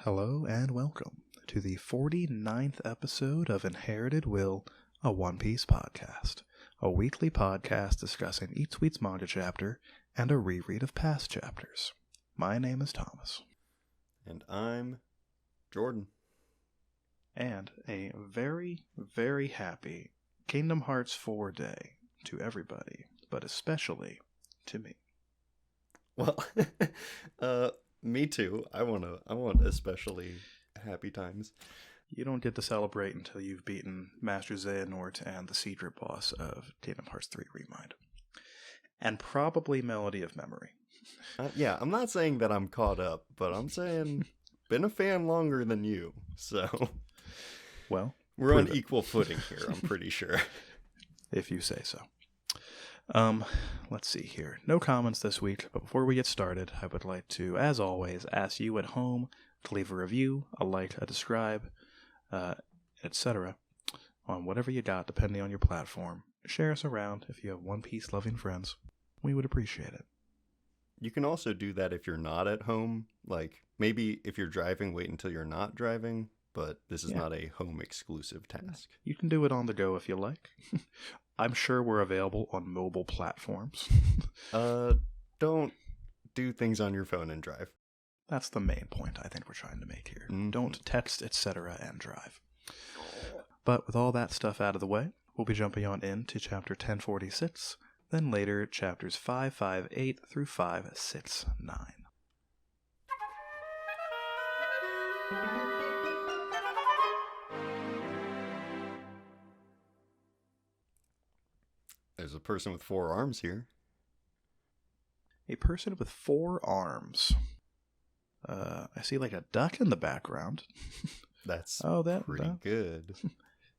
Hello and welcome to the 49th episode of Inherited Will, a One Piece podcast, a weekly podcast discussing each week's manga chapter and a reread of past chapters. My name is Thomas. And I'm Jordan. And a very, very happy Kingdom Hearts 4 day to everybody, but especially to me. Well, me too. I want especially happy times. You don't get to celebrate until you've beaten Master Xehanort and the secret boss of Kingdom Hearts 3 Remind. And probably Melody of Memory. Yeah, I'm not saying that I'm caught up, but I'm saying been a fan longer than you, so well, we're on equal footing here, I'm pretty sure. If you say so. Let's see here. No comments this week, but before we get started, I would like to, as always, ask you at home to leave a review, a like, a describe, etc. on whatever you got, depending on your platform. Share us around if you have One Piece loving friends. We would appreciate it. You can also do that if you're not at home. Like, maybe if you're driving, wait until you're not driving, but this is not a home exclusive task. You can do it on the go if you like. I'm sure we're available on mobile platforms. Don't do things on your phone and drive. That's the main point I think we're trying to make here. Mm-hmm. Don't text, etc., and drive. But with all that stuff out of the way, we'll be jumping on into chapter 1046, then later chapters 558 through 569. There's a person with 4 arms here. A person with 4 arms. I see like a duck in the background. That's pretty good.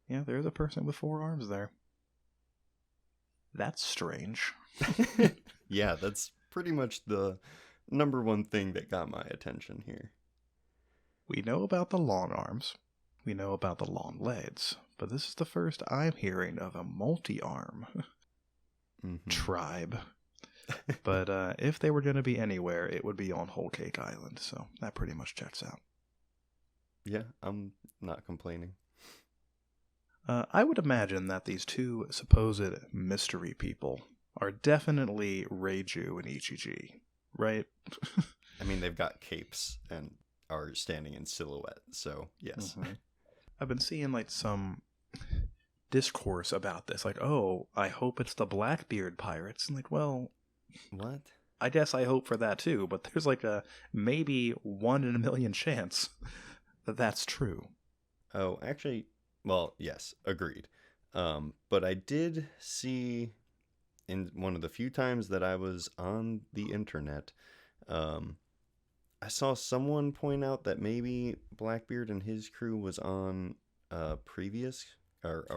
Yeah, there's a person with 4 arms there. That's strange. Yeah, that's pretty much the number one thing that got my attention here. We know about the long arms. We know about the long legs. But this is the first I'm hearing of a multi-arm tribe. But if they were going to be anywhere, it would be on Whole Cake Island. So that pretty much checks out. Yeah, I'm not complaining. I would imagine that these two supposed mystery people are definitely Reiju and Ichiji, right? I mean, they've got capes and are standing in silhouette, so yes. Mm-hmm. I've been seeing like some discourse about this, like, oh, I hope it's the Blackbeard pirates. And like, well, what? I guess I hope for that too, but there's like a maybe 1 in a million chance that that's true. Oh, actually, well, yes, agreed. But I did see in one of the few times that I was on the internet, I saw someone point out that maybe Blackbeard and his crew was on a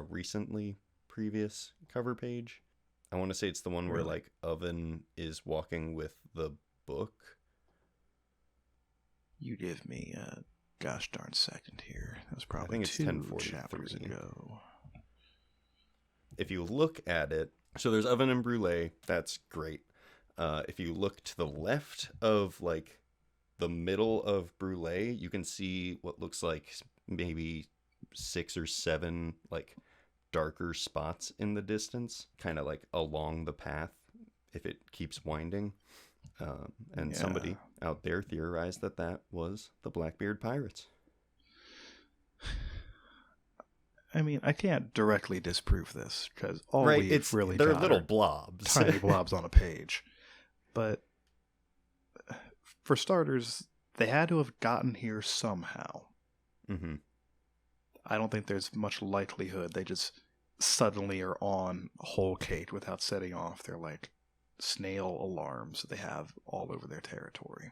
recently previous cover page. I want to say it's the one where like Oven is walking with the book. You give me a gosh darn second here. That was probably I think it's 2 chapters ago. If you look at it, so there's Oven and Brûlé. That's great. If you look to the left of like the middle of Brûlé, you can see what looks like maybe 6 or 7 like darker spots in the distance, kind of like along the path if it keeps winding. And somebody out there theorized that was the Blackbeard pirates. I mean, I can't directly disprove this because all we've really they're got little are blobs, tiny blobs on a page. But for starters, they had to have gotten here somehow. Mm-hmm. I don't think there's much likelihood they just suddenly are on Whole Cake without setting off their like snail alarms they have all over their territory.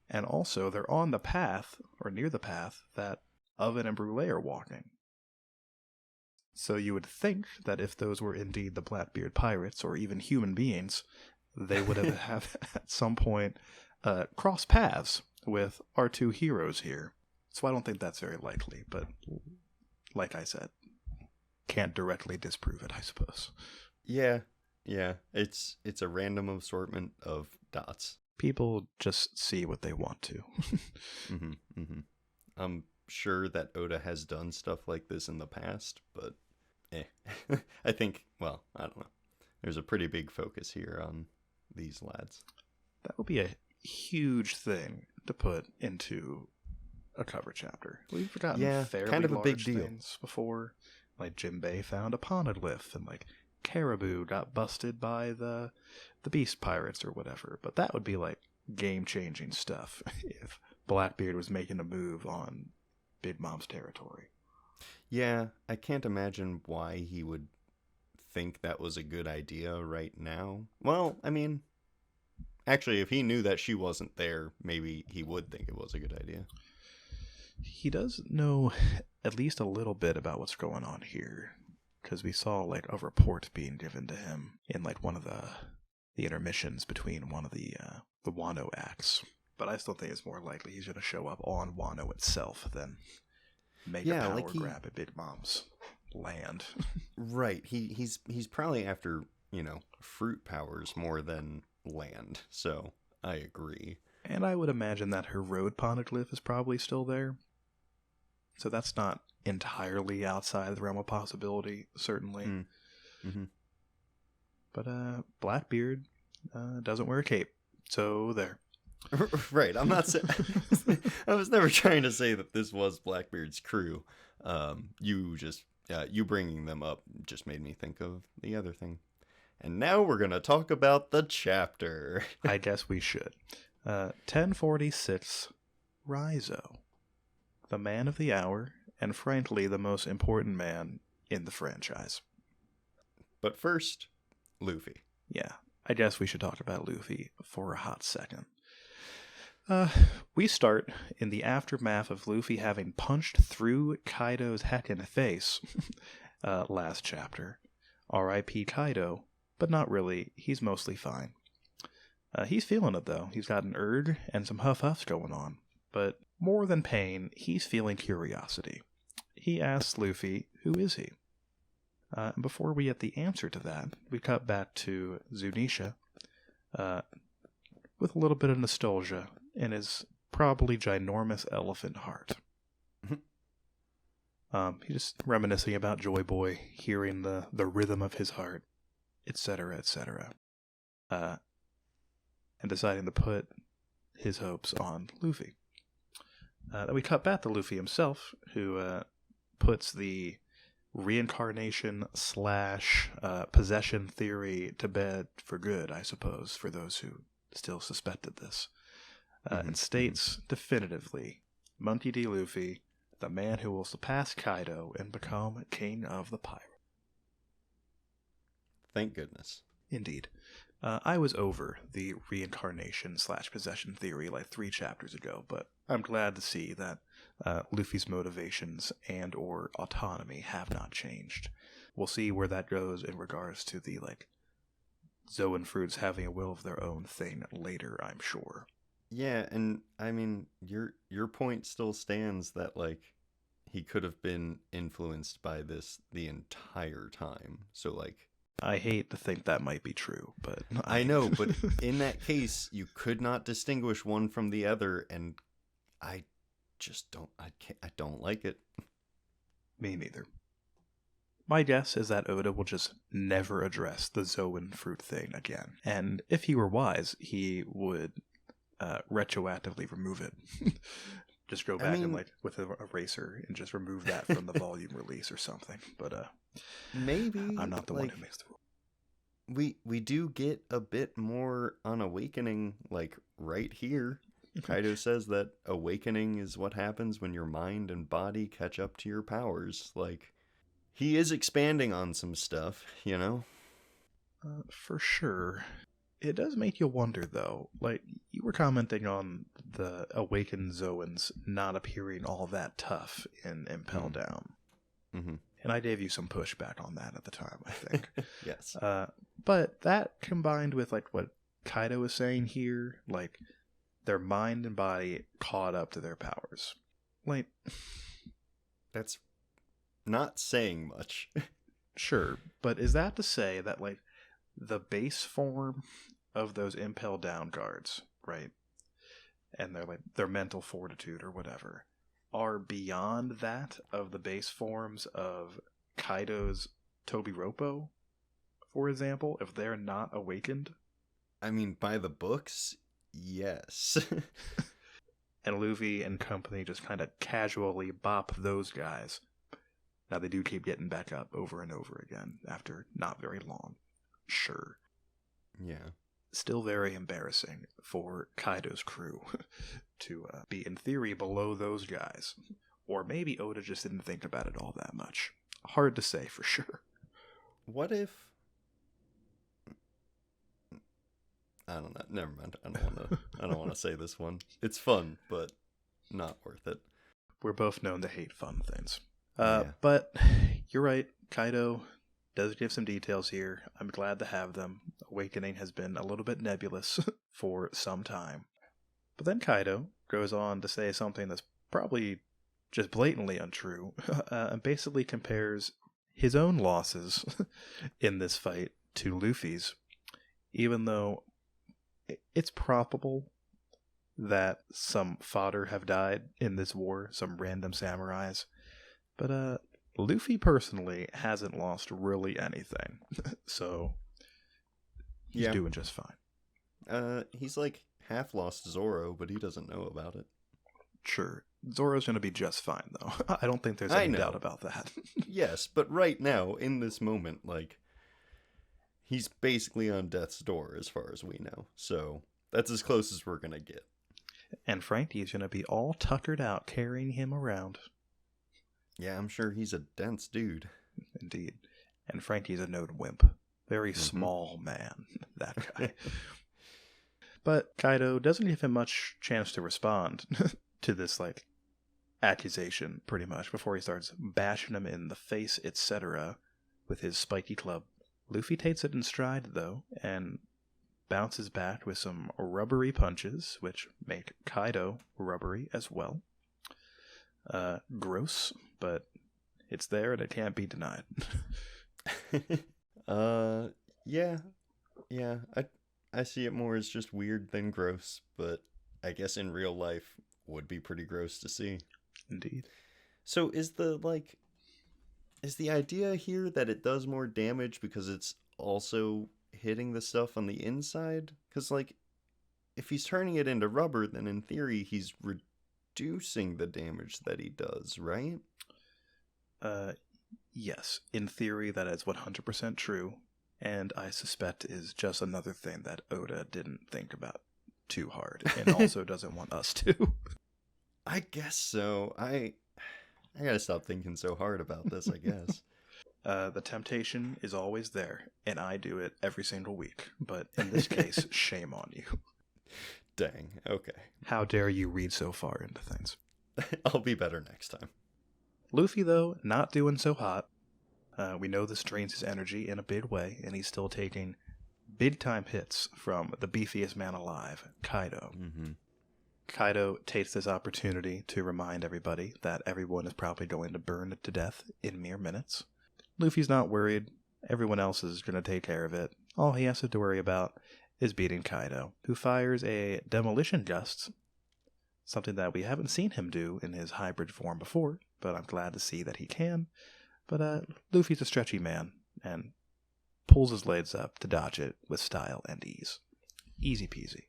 And also, they're on the path, or near the path, that Oven and Brûlé are walking. So you would think that if those were indeed the Blackbeard pirates, or even human beings, they would have at some point crossed paths with our 2 heroes here. So I don't think that's very likely, but like I said, can't directly disprove it, I suppose. Yeah, it's a random assortment of dots. People just see what they want to. Mm-hmm, mm-hmm. I'm sure that Oda has done stuff like this in the past, but I think, well, I don't know. There's a pretty big focus here on these lads. That would be a huge thing to put into a cover chapter. We've gotten fairly kind of a large big deal things before. Like Jinbei found a poneglyph, and like Caribou got busted by the Beast Pirates or whatever. But that would be like game-changing stuff if Blackbeard was making a move on Big Mom's territory. Yeah, I can't imagine why he would think that was a good idea right now. Well, I mean, actually, if he knew that she wasn't there, maybe he would think it was a good idea. He does know at least a little bit about what's going on here, because we saw like a report being given to him in like one of the intermissions between one of the Wano acts. But I still think it's more likely he's going to show up on Wano itself than make a power grab at Big Mom's land. Right. He's probably after, fruit powers more than land. So I agree. And I would imagine that her road poneglyph is probably still there. So that's not entirely outside the realm of possibility, certainly. Mm-hmm. But Blackbeard doesn't wear a cape. So there. Right. I'm not saying... I was never trying to say that this was Blackbeard's crew. You bringing them up just made me think of the other thing. And now we're going to talk about the chapter. I guess we should. 1046, Raizo. The man of the hour, and frankly the most important man in the franchise. But first, Luffy. Yeah, I guess we should talk about Luffy for a hot second. We start in the aftermath of Luffy having punched through Kaido's heckin' face last chapter. R.I.P. Kaido, but not really. He's mostly fine. He's feeling it, though. He's got an urge and some huff-huffs going on. But more than pain, he's feeling curiosity. He asks Luffy, who is he? And before we get the answer to that, we cut back to Zunisha with a little bit of nostalgia in his probably ginormous elephant heart. He's just reminiscing about Joy Boy, hearing the rhythm of his heart, etc., etc. And deciding to put his hopes on Luffy. Then we cut back to Luffy himself, who puts the reincarnation / possession theory to bed for good, I suppose, for those who still suspected this. And states definitively, Monkey D. Luffy, the man who will surpass Kaido and become king of the pirates. Thank goodness. Indeed. I was over the reincarnation / possession theory like 3 chapters ago, but I'm glad to see that Luffy's motivations and or autonomy have not changed. We'll see where that goes in regards to the Zoan fruits having a will of their own thing later, I'm sure. Yeah, and I mean, your point still stands that he could have been influenced by this the entire time. So I hate to think that might be true, but I know, but in that case, you could not distinguish one from the other, and I just don't. I don't like it. Me neither. My guess is that Oda will just never address the Zoan fruit thing again, and if he were wise, he would retroactively remove it. Just go back and with an eraser and just remove that from the volume release or something. But maybe I'm not the one who makes the rule. We do get a bit more on awakening, right here. Kaido says that awakening is what happens when your mind and body catch up to your powers. He is expanding on some stuff, For sure. It does make you wonder, though. You were commenting on the awakened Zoans not appearing all that tough in Impel Down. Mm-hmm. And I gave you some pushback on that at the time, I think. Yes. But that combined with, what Kaido was saying here, their mind and body caught up to their powers. That's not saying much. Sure, but is that to say that, the base form of those Impel Down guards right? And their mental fortitude or whatever are beyond that of the base forms of Kaido's Tobiropo, for example, if they're not awakened. I mean, by the books, yes. And Luffy and company just kind of casually bop those guys. Now, they do keep getting back up over and over again after not very long. Sure. Yeah. Still very embarrassing for Kaido's crew to be, in theory, below those guys. Or maybe Oda just didn't think about it all that much. Hard to say for sure. What if... I don't know. Never mind. I don't want to say this one. It's fun, but not worth it. We're both known to hate fun things. Yeah. But you're right. Kaido does give some details here. I'm glad to have them. Awakening has been a little bit nebulous for some time. But then Kaido goes on to say something that's probably just blatantly untrue, and basically compares his own losses in this fight to Luffy's, even though it's probable that some fodder have died in this war, some random samurais. But Luffy personally hasn't lost really anything, so he's doing just fine. He's like half lost Zoro, but he doesn't know about it. Sure. Zoro's going to be just fine, though. I don't think there's any doubt about that. Yes, but right now, in this moment, like, he's basically on death's door as far as we know. So that's as close as we're going to get. And Frankie's going to be all tuckered out carrying him around. Yeah, I'm sure he's a dense dude. Indeed. And Frankie's a known wimp. Very small man, that guy. But Kaido doesn't give him much chance to respond to this, like, accusation, pretty much, before he starts bashing him in the face, etc., with his spiky club. Luffy takes it in stride, though, and bounces back with some rubbery punches, which make Kaido rubbery as well. Gross, but it's there and it can't be denied. Yeah. I see it more as just weird than gross, but I guess in real life would be pretty gross to see. Indeed. So is the idea here that it does more damage because it's also hitting the stuff on the inside? Because, like, if he's turning it into rubber, then in theory he's reducing the damage that he does, right? Yes. In theory, that is 100% true, and I suspect is just another thing that Oda didn't think about too hard, and also doesn't want us to. I guess so. I gotta stop thinking so hard about this, I guess. The temptation is always there, and I do it every single week. But in this case, shame on you. Dang, okay. How dare you read so far into things. I'll be better next time. Luffy, though, not doing so hot. We know this drains his energy in a big way, and he's still taking big-time hits from the beefiest man alive, Kaido. Mm-hmm. Kaido takes this opportunity to remind everybody that everyone is probably going to burn to death in mere minutes. Luffy's not worried. Everyone else is going to take care of it. All he has to worry about is beating Kaido, who fires a demolition gust, something that we haven't seen him do in his hybrid form before, but I'm glad to see that he can. But Luffy's a stretchy man, and pulls his legs up to dodge it with style and ease. Easy peasy.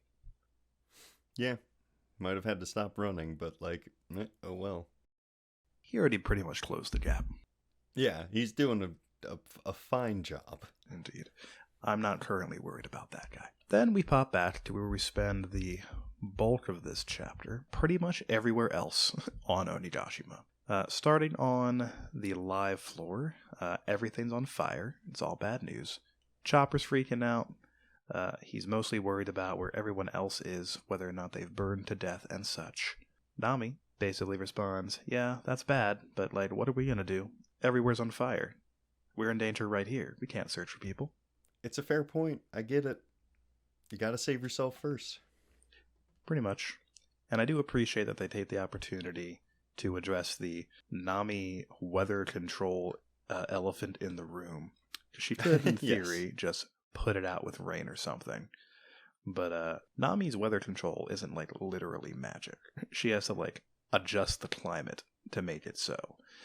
Yeah, might have had to stop running, but oh well. He already pretty much closed the gap. Yeah, he's doing a fine job. Indeed. I'm not currently worried about that guy. Then we pop back to where we spend the bulk of this chapter, pretty much everywhere else on Onigashima. Starting on the live floor, everything's on fire. It's all bad news. Chopper's freaking out. He's mostly worried about where everyone else is, whether or not they've burned to death and such. Nami basically responds, yeah, that's bad, but what are we gonna do? Everywhere's on fire. We're in danger right here. We can't search for people. It's a fair point. I get it. You gotta save yourself first. Pretty much. And I do appreciate that they take the opportunity to address the Nami weather control elephant in the room. She could, in theory, just put it out with rain or something. But Nami's weather control isn't like literally magic. She has to like adjust the climate to make it so.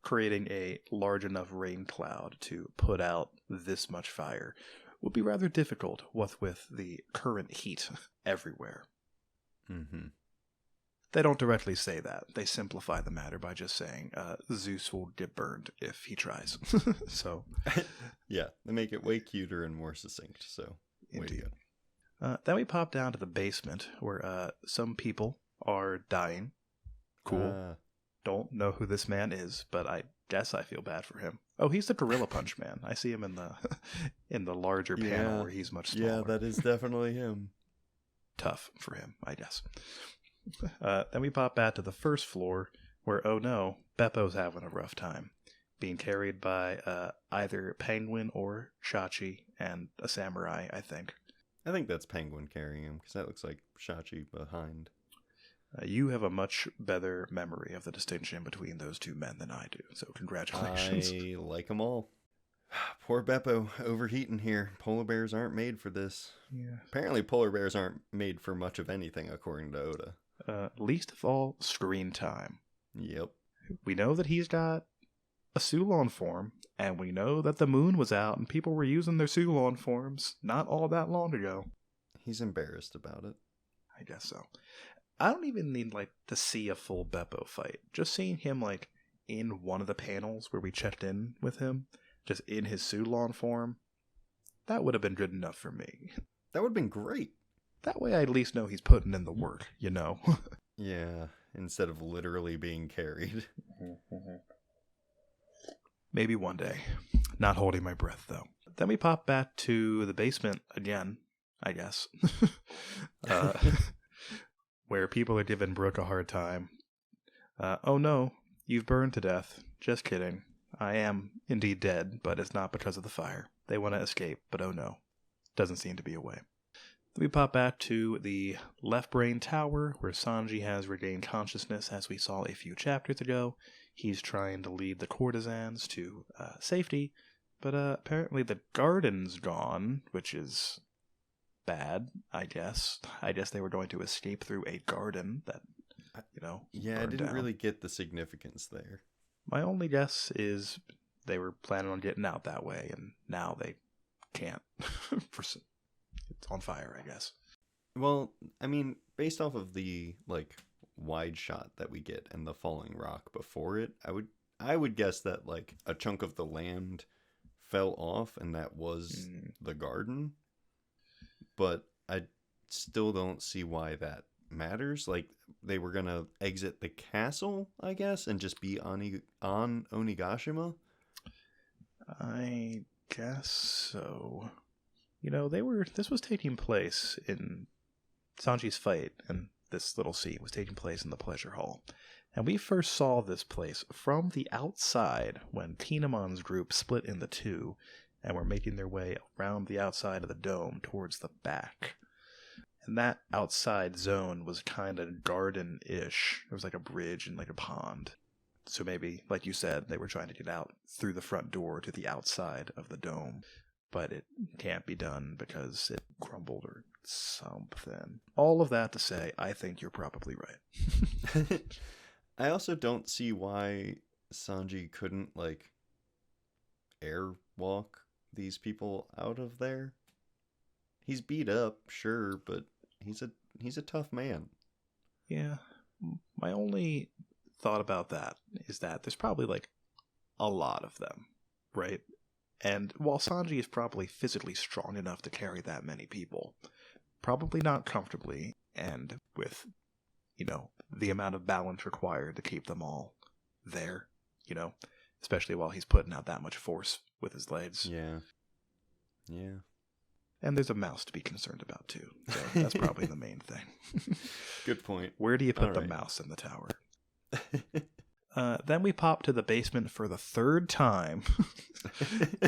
Creating a large enough rain cloud to put out this much fire would be rather difficult, what with the current heat everywhere. Mm-hmm. They don't directly say that. They simplify the matter by just saying Zeus will get burned if he tries. So, yeah, they make it way cuter and more succinct. So, indeed. Then we pop down to the basement where some people are dying. Cool. Don't know who this man is, but I guess I feel bad for him. Oh, he's the Gorilla Punch Man. I see him in the in the larger panel where he's much smaller. Yeah, that is definitely him. Tough for him, I guess. Then we pop back to the first floor where, oh no, Beppo's having a rough time. Being carried by either Penguin or Shachi and a samurai, I think. I think that's Penguin carrying him, because that looks like Shachi behind. You have a much better memory of the distinction between those two men than I do, so congratulations. I like them all. Poor Beppo, overheating here. Polar bears aren't made for this. Yeah. Apparently polar bears aren't made for much of anything, according to Oda. Least of all, screen time. Yep. We know that he's got a Sulon form, and we know that the moon was out and people were using their Sulon forms not all that long ago. He's embarrassed about it. I guess so. I don't even need, like, to see a full Beppo fight. Just seeing him, like, in one of the panels where we checked in with him, just in his Sulon form, that would have been good enough for me. That would have been great. That way I at least know he's putting in the work, you know? Yeah, instead of literally being carried. Maybe one day. Not holding my breath, though. Then we pop back to the basement again, I guess. Where people are giving Brooke a hard time. Oh no, you've burned to death. Just kidding. I am indeed dead, but it's not because of the fire. They want to escape, but oh no. Doesn't seem to be a way. We pop back to the left brain tower, where Sanji has regained consciousness, as we saw a few chapters ago. He's trying to lead the courtesans to safety, but apparently the garden's gone, which is bad, I guess. I guess they were going to escape through a garden that, you know, yeah, I didn't really get the significance there. My only guess is they were planning on getting out that way, and now they can't. It's on fire, I guess. Well, I mean, based off of the, like, wide shot that we get and the falling rock before it, I would guess that, like, a chunk of the land fell off and that was the garden. But I still don't see why that matters. Like, they were gonna exit the castle, I guess, and just be on Onigashima? I guess so. You know, this was taking place in Sanji's fight, and this little scene was taking place in the pleasure hall. And we first saw this place from the outside when Kinemon's group split into two and were making their way around the outside of the dome towards the back. And that outside zone was kind of garden-ish. There was like a bridge and like a pond. So maybe, like you said, they were trying to get out through the front door to the outside of the dome. But it can't be done because it crumbled or something. All of that to say, I think you're probably right. I also don't see why Sanji couldn't, like, airwalk these people out of there. He's beat up, sure, but he's a tough man. Yeah. My only thought about that is that there's probably, like, a lot of them, right? And while Sanji is probably physically strong enough to carry that many people, probably not comfortably, and with, you know, the amount of balance required to keep them all there, you know, especially while he's putting out that much force with his legs. Yeah. Yeah. And there's a mouse to be concerned about, too. So that's probably the main thing. Good point. Where do you put the mouse in the tower? Then we pop to the basement for the third time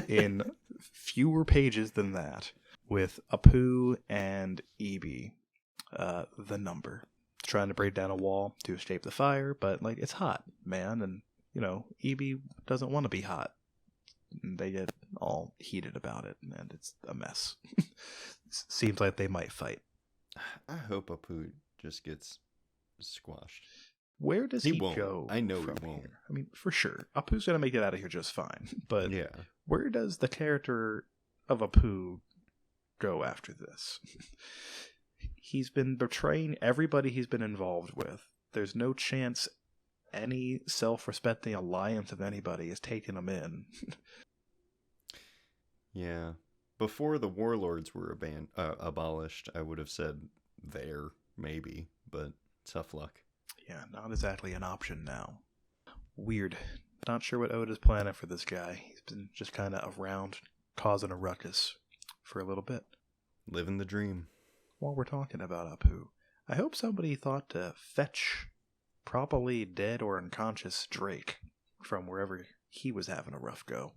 in fewer pages than that with Apu and Ibi, the number, trying to break down a wall to escape the fire, but, like, it's hot, man, and, you know, Ibi doesn't want to be hot. And they get all heated about it, and it's a mess. Seems like they might fight. I hope Apu just gets squashed. Where does He he won't. go I know from he won't. here? I mean, for sure, Apu's gonna make it out of here just fine. But Yeah. where does the character of Apu go after this? He's been betraying everybody he's been involved with. There's no chance any self-respecting alliance of anybody is taking him in. Yeah. Before the warlords were abolished, I would have said there, maybe, but tough luck. Yeah, not exactly an option now. Weird. Not sure what Oda's planning for this guy. He's been just kind of around, causing a ruckus for a little bit. Living the dream. While we're talking about Apu, I hope somebody thought to fetch probably dead or unconscious Drake from wherever he was having a rough go.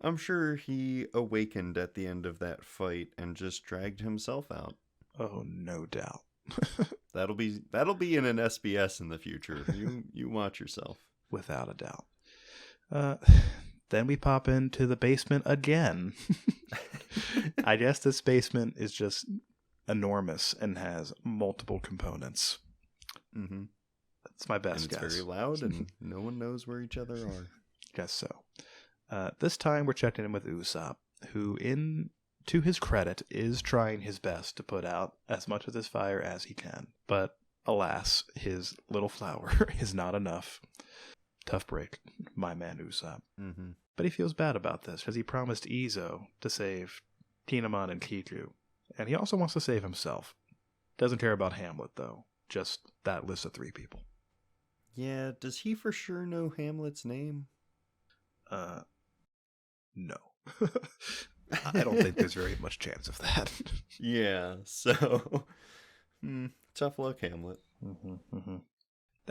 I'm sure he awakened at the end of that fight and just dragged himself out. Oh, no doubt. That'll be in an SBS in the future. You watch yourself. Without a doubt. Then we pop into the basement again. I guess this basement is just enormous and has multiple components. Mm-hmm. That's my best and it's guess. very loud and no one knows where each other are. Guess so. This time we're checking in with Usopp, who, to his credit, is trying his best to put out as much of this fire as he can. But alas, his little flower is not enough. Tough break, my man Usopp. Mm-hmm. But he feels bad about this because he promised Izo to save Kinemon and Kiku. And he also wants to save himself. Doesn't care about Hamlet, though. Just that list of 3 people. Yeah, does he for sure know Hamlet's name? No. I don't think there's very much chance of that. Yeah, so tough luck, Hamlet. Then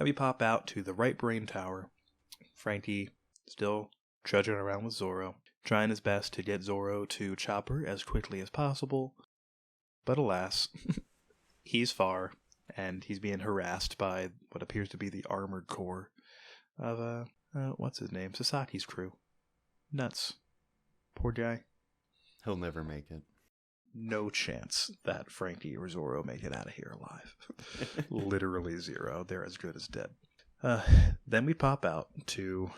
we pop out to the right brain tower. Frankie still trudging around with Zoro, trying his best to get Zoro to Chopper as quickly as possible. But alas, he's far, and he's being harassed by what appears to be the armored core of, what's his name? Sasaki's crew. Nuts. Poor guy. He'll never make it. No chance that Frankie or Zoro make it out of here alive. Literally 0. They're as good as dead. Then we pop out to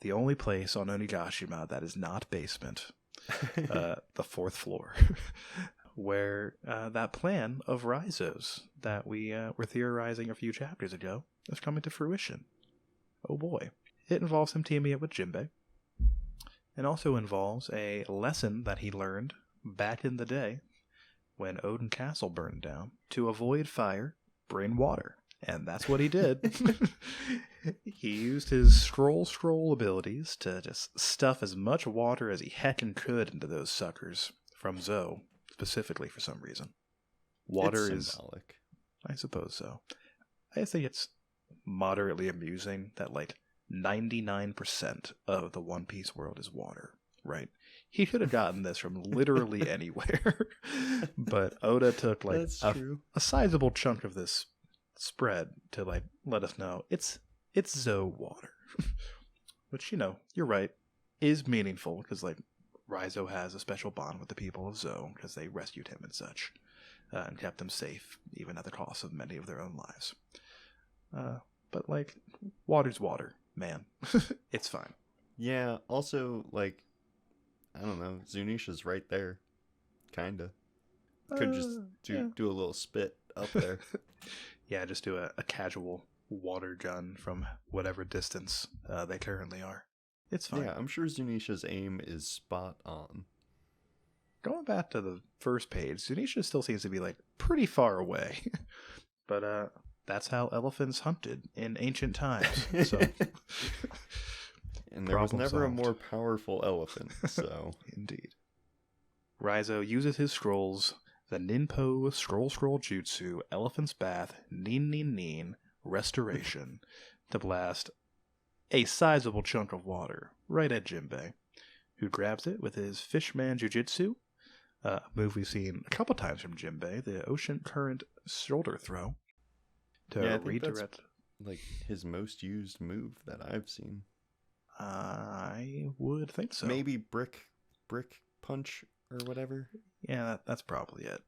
the only place on Onigashima that is not basement. The 4th floor. Where that plan of Raizo's that we were theorizing a few chapters ago is coming to fruition. Oh boy. It involves him teaming up with Jinbei. It also involves a lesson that he learned back in the day when Odin Castle burned down. To avoid fire, bring water. And that's what he did. He used his scroll abilities to just stuff as much water as he heckin' could into those suckers from Zoe, specifically for some reason. Water it's is symbolic. I suppose so. I think it's moderately amusing that, 99% of the One Piece world is water, right? He could have gotten this from literally anywhere. But Oda took, a sizable chunk of this spread to, let us know it's Zoe water. Which, you're right, is meaningful, because, Raizo has a special bond with the people of Zoe, because they rescued him and such. And kept them safe, even at the cost of many of their own lives. But, water's water, man. It's fine. Yeah, also, I don't know, Zunisha's right there. Kinda. Could just do a little spit up there. Yeah, just do a casual water gun from whatever distance they currently are. It's fine. Yeah, I'm sure Zunisha's aim is spot on. Going back to the first page, Zunisha still seems to be, pretty far away. But, that's how elephants hunted in ancient times, so... And there was never a more powerful elephant, so... Indeed. Raizo uses his scrolls, the Ninpo Scroll Jutsu, Elephant's Bath, Nin, Restoration, to blast a sizable chunk of water right at Jinbei, who grabs it with his Fishman Jujutsu, a move we've seen a couple times from Jinbei, the Ocean Current Shoulder Throw, to redirect... That's, his most used move that I've seen. I would think so. Maybe brick punch or whatever. Yeah, that's probably it.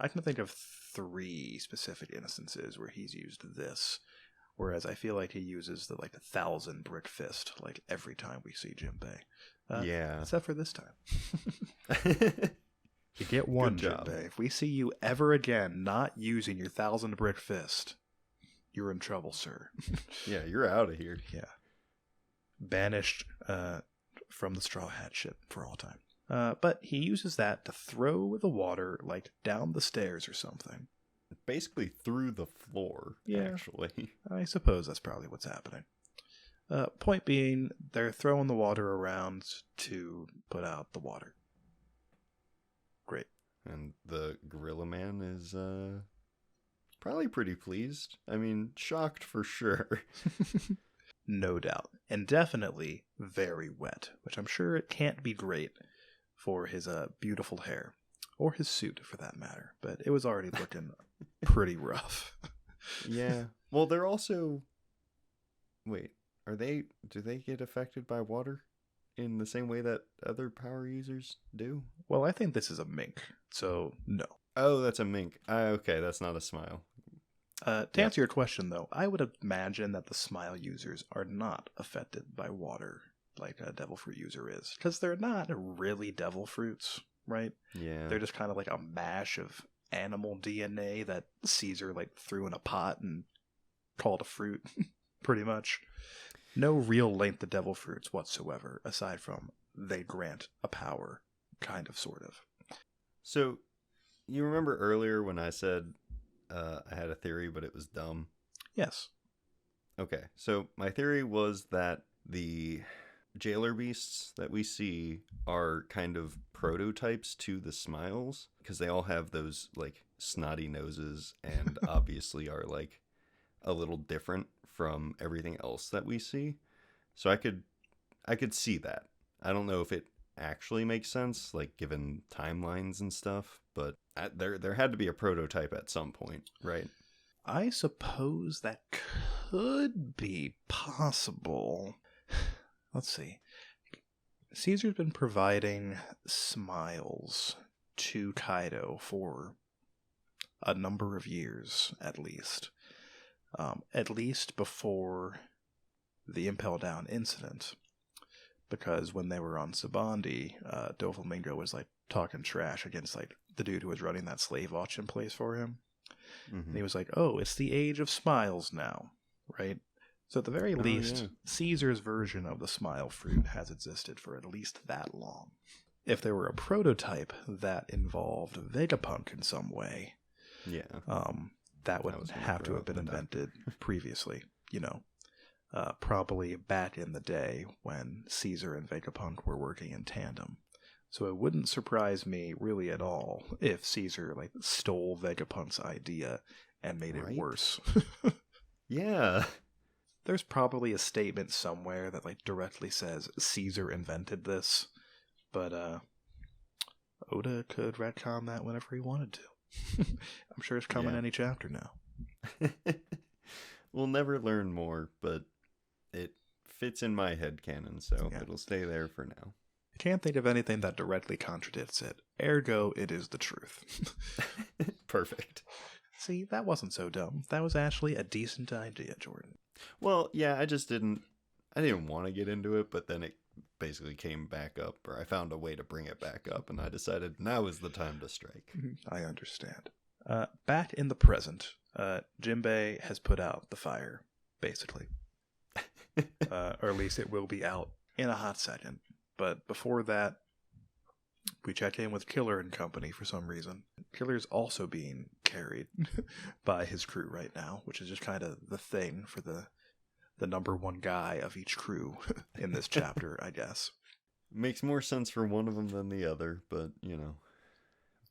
I can think of 3 specific instances where he's used this, whereas I feel like he uses the 1,000 brick fist every time we see Jinbei. Yeah. Except for this time. You get one, Jinbei. If we see you ever again not using your 1,000 brick fist, you're in trouble, sir. Yeah, you're out of here. Yeah. Banished from the Straw Hat ship for all time. But he uses that to throw the water down the stairs or something. Basically through the floor, actually. I suppose that's probably what's happening. Point being, they're throwing the water around to put out the water. Great. And the Gorilla Man is probably pretty pleased. I mean, shocked for sure. No doubt. And definitely very wet, which I'm sure it can't be great for his beautiful hair. Or his suit, for that matter. But it was already looking pretty rough. Yeah. Well, they're also... Wait, do they get affected by water in the same way that other power users do? Well, I think this is a mink, so no. Oh, that's a mink. Okay, that's not a smile. To answer your question, though, I would imagine that the smile users are not affected by water like a devil fruit user is. Because they're not really devil fruits, right? Yeah. They're just kind of a mash of animal DNA that Caesar threw in a pot and called a fruit, pretty much. No real length of devil fruits whatsoever, aside from they grant a power, kind of, sort of. So, you remember earlier when I said I had a theory, but it was dumb? Yes. Okay, so my theory was that the jailer beasts that we see are kind of prototypes to the smiles, because they all have those snotty noses and obviously are a little different from everything else that we see. So I could see that. I don't know if it actually makes sense, given timelines and stuff, but there had to be a prototype at some point, right? I suppose that could be possible. Let's see. Caesar's been providing smiles to Kaido for a number of years, at least. At least before the Impel Down incident. Because when they were on Sabandi, Doflamingo was talking trash against the dude who was running that slave auction place for him. Mm-hmm. And he was oh, it's the age of smiles now, right? So at the very least, Caesar's version of the smile fruit has existed for at least that long. If there were a prototype that involved Vegapunk in some way, that would have to have been invented previously, probably back in the day when Caesar and Vegapunk were working in tandem. So it wouldn't surprise me really at all if Caesar stole Vegapunk's idea and made it worse. Yeah. There's probably a statement somewhere that directly says Caesar invented this, but Oda could retcon that whenever he wanted to. I'm sure it's coming any chapter now. We'll never learn more, but it fits in my headcanon, so it'll stay there for now. I can't think of anything that directly contradicts it. Ergo, it is the truth. Perfect. See, that wasn't so dumb. That was actually a decent idea, Jordan. Well, yeah, I didn't want to get into it, but then it basically came back up, or I found a way to bring it back up, and I decided now is the time to strike. I understand. Back in the present, Jinbei has put out the fire, basically. Or at least it will be out in a hot second. But before that, we check in with Killer and company for some reason. Killer's also being carried by his crew right now, which is just kind of the thing for the number one guy of each crew in this chapter, I guess. Makes more sense for one of them than the other, but,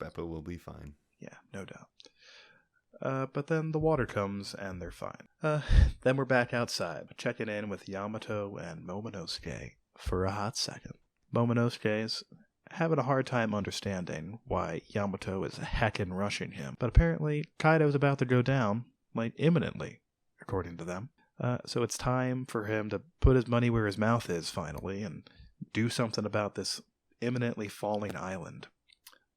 Beppo will be fine. Yeah, no doubt. But then the water comes and they're fine. Then we're back outside, checking in with Yamato and Momonosuke for a hot second. Momonosuke's having a hard time understanding why Yamato is heckin' rushing him, but apparently Kaido's about to go down, imminently, according to them. So it's time for him to put his money where his mouth is, finally, and do something about this imminently falling island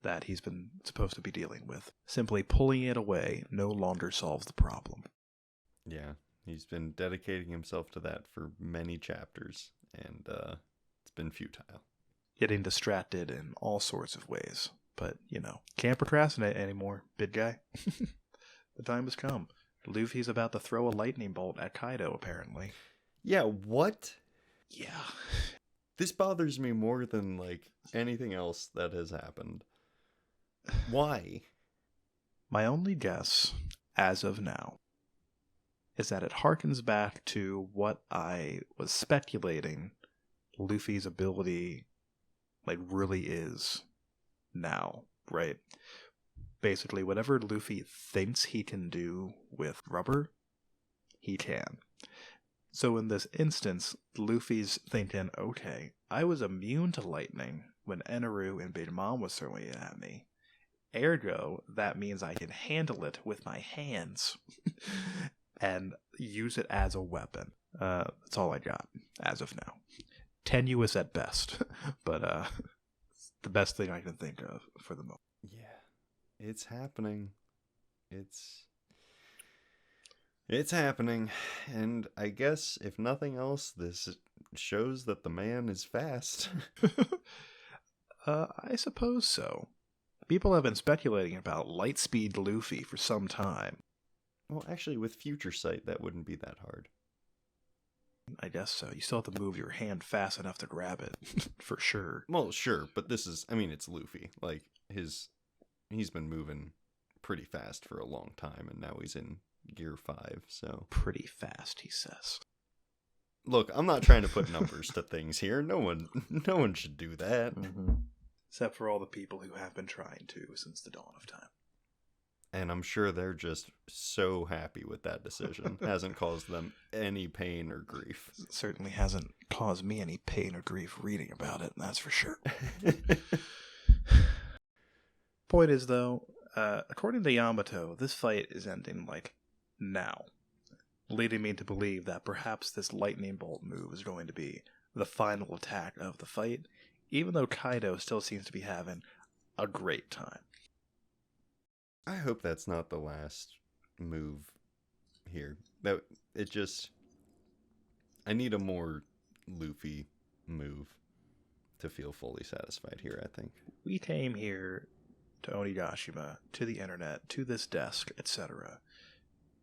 that he's been supposed to be dealing with. Simply pulling it away no longer solves the problem. Yeah, he's been dedicating himself to that for many chapters, and it's been futile. Getting distracted in all sorts of ways. But, can't procrastinate anymore, big guy. The time has come. Luffy's about to throw a lightning bolt at Kaido, apparently. Yeah, what? Yeah. This bothers me more than, anything else that has happened. Why? My only guess, as of now, is that it harkens back to what I was speculating Luffy's ability, really is now, right? Basically, whatever Luffy thinks he can do with rubber, he can. So in this instance, Luffy's thinking, okay, I was immune to lightning when Eneru and Big Mom was throwing it at me. Ergo, that means I can handle it with my hands and use it as a weapon. That's all I got as of now. Tenuous at best, but it's the best thing I can think of for the moment. Yeah, it's happening. It's happening, and I guess, if nothing else, this shows that the man is fast. I suppose so. People have been speculating about Lightspeed Luffy for some time. Well, actually, with Future Sight, that wouldn't be that hard. I guess so. You still have to move your hand fast enough to grab it, for sure. Well, sure, but it's Luffy. He's been moving pretty fast for a long time, and now he's in Gear 5, so... Pretty fast, he says. Look, I'm not trying to put numbers to things here. No one should do that. Mm-hmm. Except for all the people who have been trying to since the dawn of time. And I'm sure they're just so happy with that decision. Hasn't caused them any pain or grief. It certainly hasn't caused me any pain or grief reading about it, that's for sure. Point is, though, according to Yamato, this fight is ending, now. Leading me to believe that perhaps this lightning bolt move is going to be the final attack of the fight, even though Kaido still seems to be having a great time. I hope that's not the last move here. I need a more Luffy move to feel fully satisfied here, I think. We came here to Onigashima, to the internet, to this desk, etc.,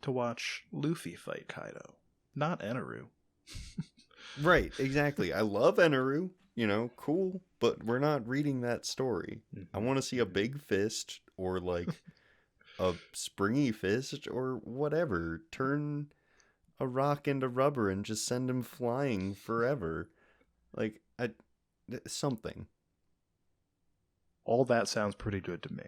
to watch Luffy fight Kaido, not Eneru. Right, exactly. I love Eneru, cool, but we're not reading that story. I want to see a big fist, or a springy fist, or whatever. Turn a rock into rubber and just send him flying forever. Something. All that sounds pretty good to me.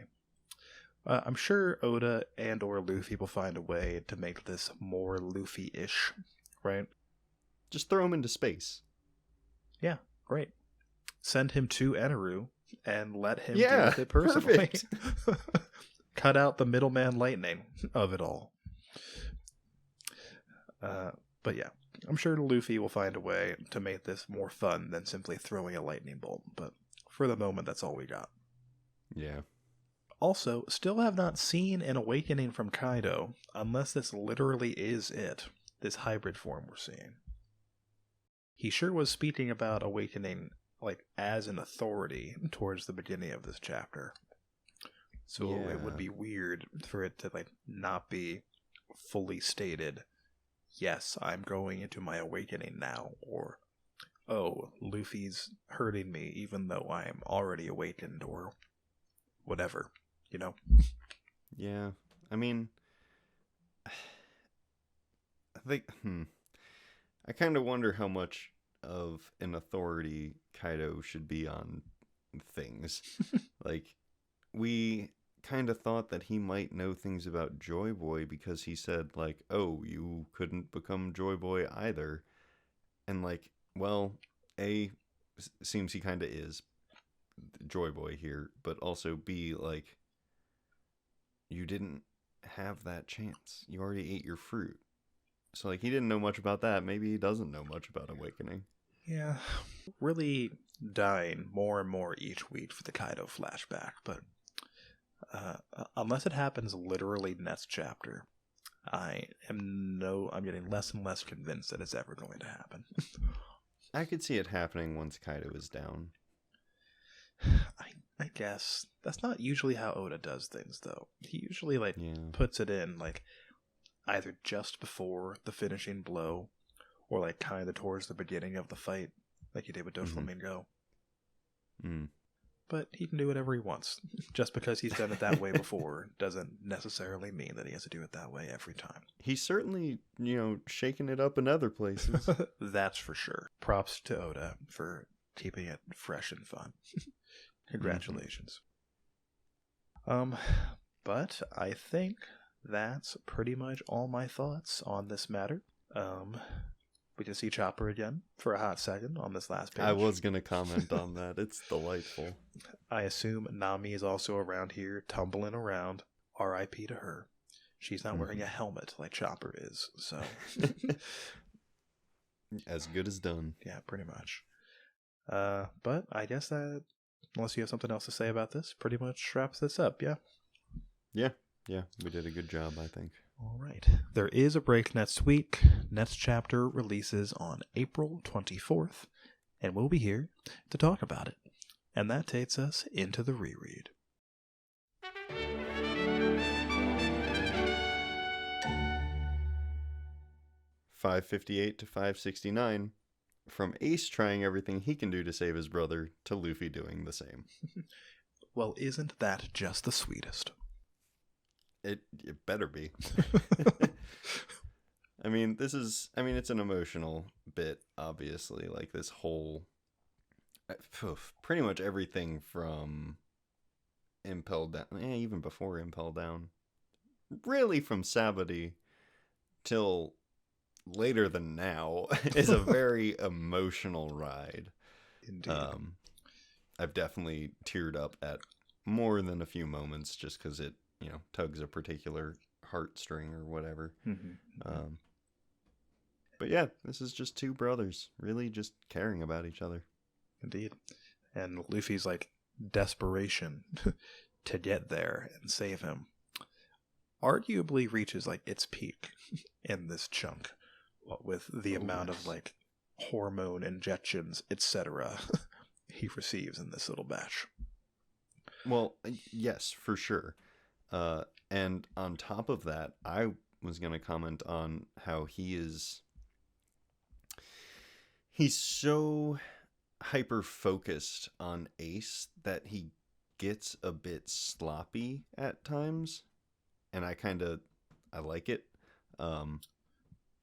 I'm sure Oda and or Luffy will find a way to make this more Luffy-ish, right? Just throw him into space. Yeah, great. Send him to Eneru and let him deal with it personally. Perfect. Cut out the middleman lightning of it all. But yeah, I'm sure Luffy will find a way to make this more fun than simply throwing a lightning bolt. But for the moment, that's all we got. Yeah. Also, still have not seen an awakening from Kaido, unless this literally is it, this hybrid form we're seeing. He sure was speaking about awakening, as an authority towards the beginning of this chapter. So It would be weird for it to, not be fully stated, yes, I'm going into my awakening now, or, oh, Luffy's hurting me even though I am already awakened, or whatever. Yeah. I mean, I think, I kind of wonder how much of an authority Kaido should be on things. We kind of thought that he might know things about Joy Boy because he said, oh, you couldn't become Joy Boy either. And, seems he kind of is Joy Boy here, but also B, you didn't have that chance. You already ate your fruit. So, he didn't know much about that. Maybe he doesn't know much about awakening. Yeah. Really dying more and more each week for the Kaido flashback, but Unless it happens literally next chapter, I'm getting less and less convinced that it's ever going to happen. I could see it happening once Kaido is down. I guess that's not usually how Oda does things, though. He usually puts it in either just before the finishing blow, or kind of towards the beginning of the fight, like he did with Doflamingo. Mm. But he can do whatever he wants. Just because he's done it that way before doesn't necessarily mean that he has to do it that way every time. He's certainly, shaking it up in other places. That's for sure. Props to Oda for keeping it fresh and fun. Congratulations. But I think that's pretty much all my thoughts on this matter. We can see Chopper again for a hot second on this last page. I was going to comment on that. It's delightful. I assume Nami is also around here, tumbling around. R.I.P. to her. She's not wearing a helmet like Chopper is, so... As good as done. Yeah, pretty much. But I guess that, unless you have something else to say about this, pretty much wraps this up, yeah? Yeah, we did a good job, I think. All right. There is a break next week. Next chapter releases on April 24th, and we'll be here to talk about it. And that takes us into the reread. $558 to $569. From Ace trying everything he can do to save his brother, to Luffy doing the same. Well, isn't that just the sweetest? It better be. It's an emotional bit, obviously. This whole... pretty much everything from Impel Down, even before Impel Down. Really from Sabaody till later than now is a very emotional ride. Indeed. I've definitely teared up at more than a few moments just because it, tugs a particular heartstring or whatever. But yeah, this is just two brothers really just caring about each other. Indeed. And Luffy's desperation to get there and save him arguably reaches its peak in this chunk, with the amount of hormone injections, etc. he receives in this little batch. Well, yes, for sure. And on top of that, I was going to comment on how he's so hyper focused on Ace that he gets a bit sloppy at times, and I like it.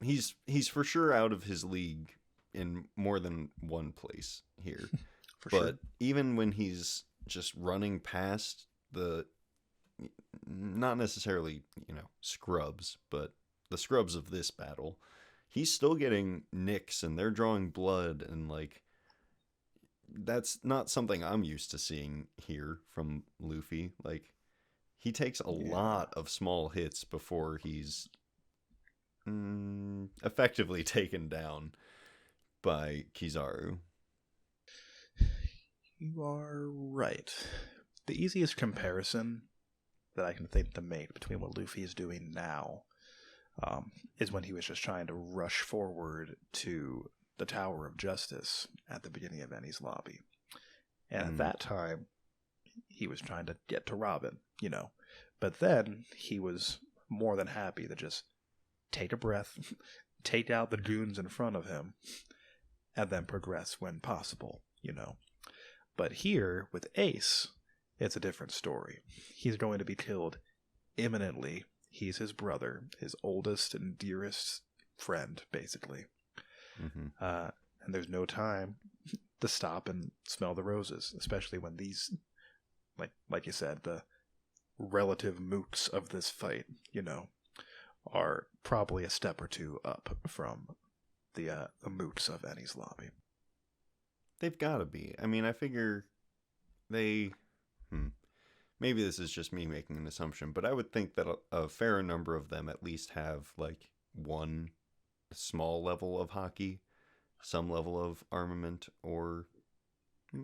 He's for sure out of his league in more than one place here. But sure. Even when he's just running past the, not necessarily, scrubs, but the scrubs of this battle, he's still getting nicks and they're drawing blood, and that's not something I'm used to seeing here from Luffy. He takes a lot of small hits before he's effectively taken down by Kizaru. You are right. The easiest comparison that I can think to make between what Luffy is doing now is when he was just trying to rush forward to the Tower of Justice at the beginning of Eni's lobby. And at that time, he was trying to get to Robin, But then he was more than happy to just take a breath, take out the goons in front of him, and then progress when possible, But here, with Ace, it's a different story. He's going to be killed imminently. He's his brother, his oldest and dearest friend, basically. And there's no time to stop and smell the roses, especially when these, like you said, the relative mooks of this fight, are probably a step or two up from the mooks of Eni's lobby. They've got to be. I figure they... Maybe this is just me making an assumption, but I would think that a fair number of them at least have, one small level of hockey, some level of armament, or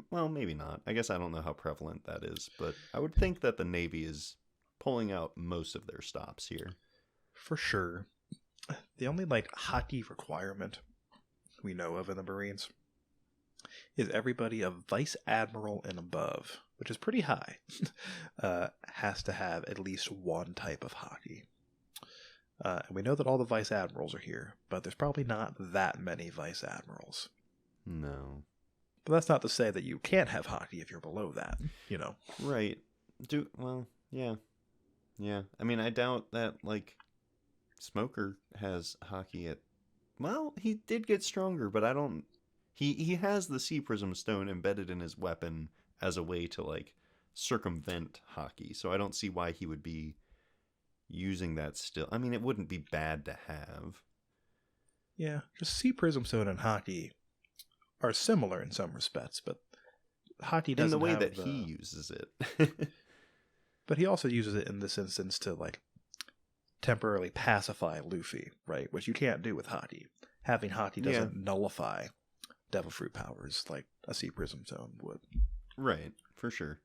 Well, maybe not. I guess I don't know how prevalent that is, but I would think that the Navy is pulling out most of their stops here. For sure. The only, like, haki requirement we know of in the Marines is everybody of Vice Admiral and above, which is pretty high, has to have at least one type of haki. And we know that all the Vice Admirals are here, but there's probably not that many Vice Admirals. No. But that's not to say that you can't have haki if you're below that, you know. Right. Well, yeah. Yeah. I mean, I doubt that, like, Smoker has haki at... Well, he did get stronger, but I don't... He has the Sea Prism Stone embedded in his weapon as a way to, like, circumvent haki, so I don't see why he would be using that still. I mean, it wouldn't be bad to have. Yeah, just Sea Prism Stone and haki are similar in some respects, but haki doesn't in the way have that he uses it. But he also uses it in this instance to, like, temporarily pacify Luffy, right? Which you can't do with haki. Having haki doesn't nullify Devil Fruit powers like a Sea Prism Stone would. Right, for sure.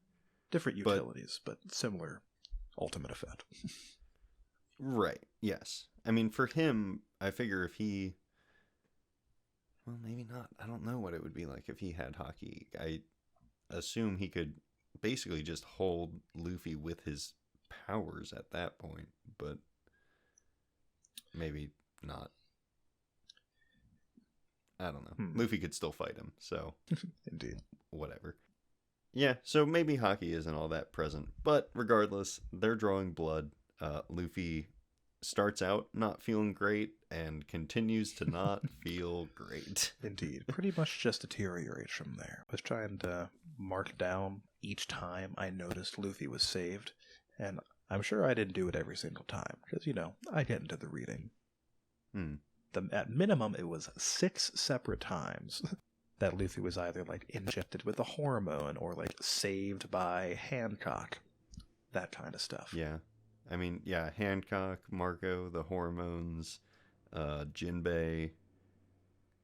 Different utilities, but similar ultimate effect. Right, yes. I mean, for him, I figure if he... Well, maybe not. I don't know what it would be like if he had haki. I assume he could basically just hold Luffy with his powers at that point, but maybe not. I don't know. Luffy could still fight him, so... Indeed. Whatever. Yeah, so maybe haki isn't all that present, but regardless, they're drawing blood. Luffy starts out not feeling great and continues to not feel great. Indeed. Pretty much just deteriorates from there. I was trying to mark down each time I noticed Luffy was saved, and I'm sure I didn't do it every single time, because, you know, I get into the reading. At minimum, it was 6 separate times that Luffy was either, like, injected with a hormone or, like, saved by Hancock. That kind of stuff. Yeah. I mean, yeah, Hancock, Marco, the hormones, Jinbei,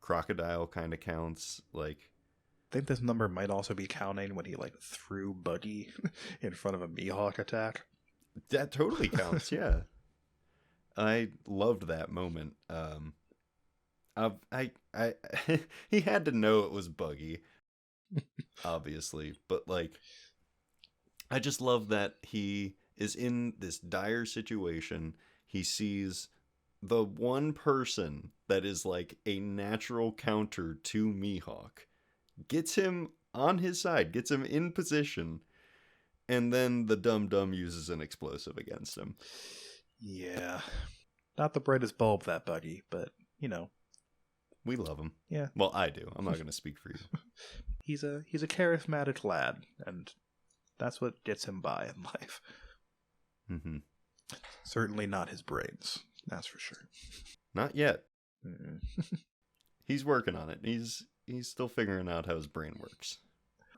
Crocodile kind of counts. Like, I think this number might also be counting when he, like, threw Buggy in front of a Mihawk attack. That totally counts, yeah. I loved that moment. He had to know it was Buggy, obviously, but, like, I just love that he is in this dire situation. He sees the one person that is like a natural counter to Mihawk, gets him on his side, gets him in position, and then the dum-dum uses an explosive against him. Yeah. Not the brightest bulb, that Buggy, but, you know. We love him. Yeah. Well, I do. I'm not going to speak for you. He's a charismatic lad, and that's what gets him by in life. Mm-hmm. Certainly not his brains, that's for sure. Not yet. He's working on it. He's still figuring out how his brain works.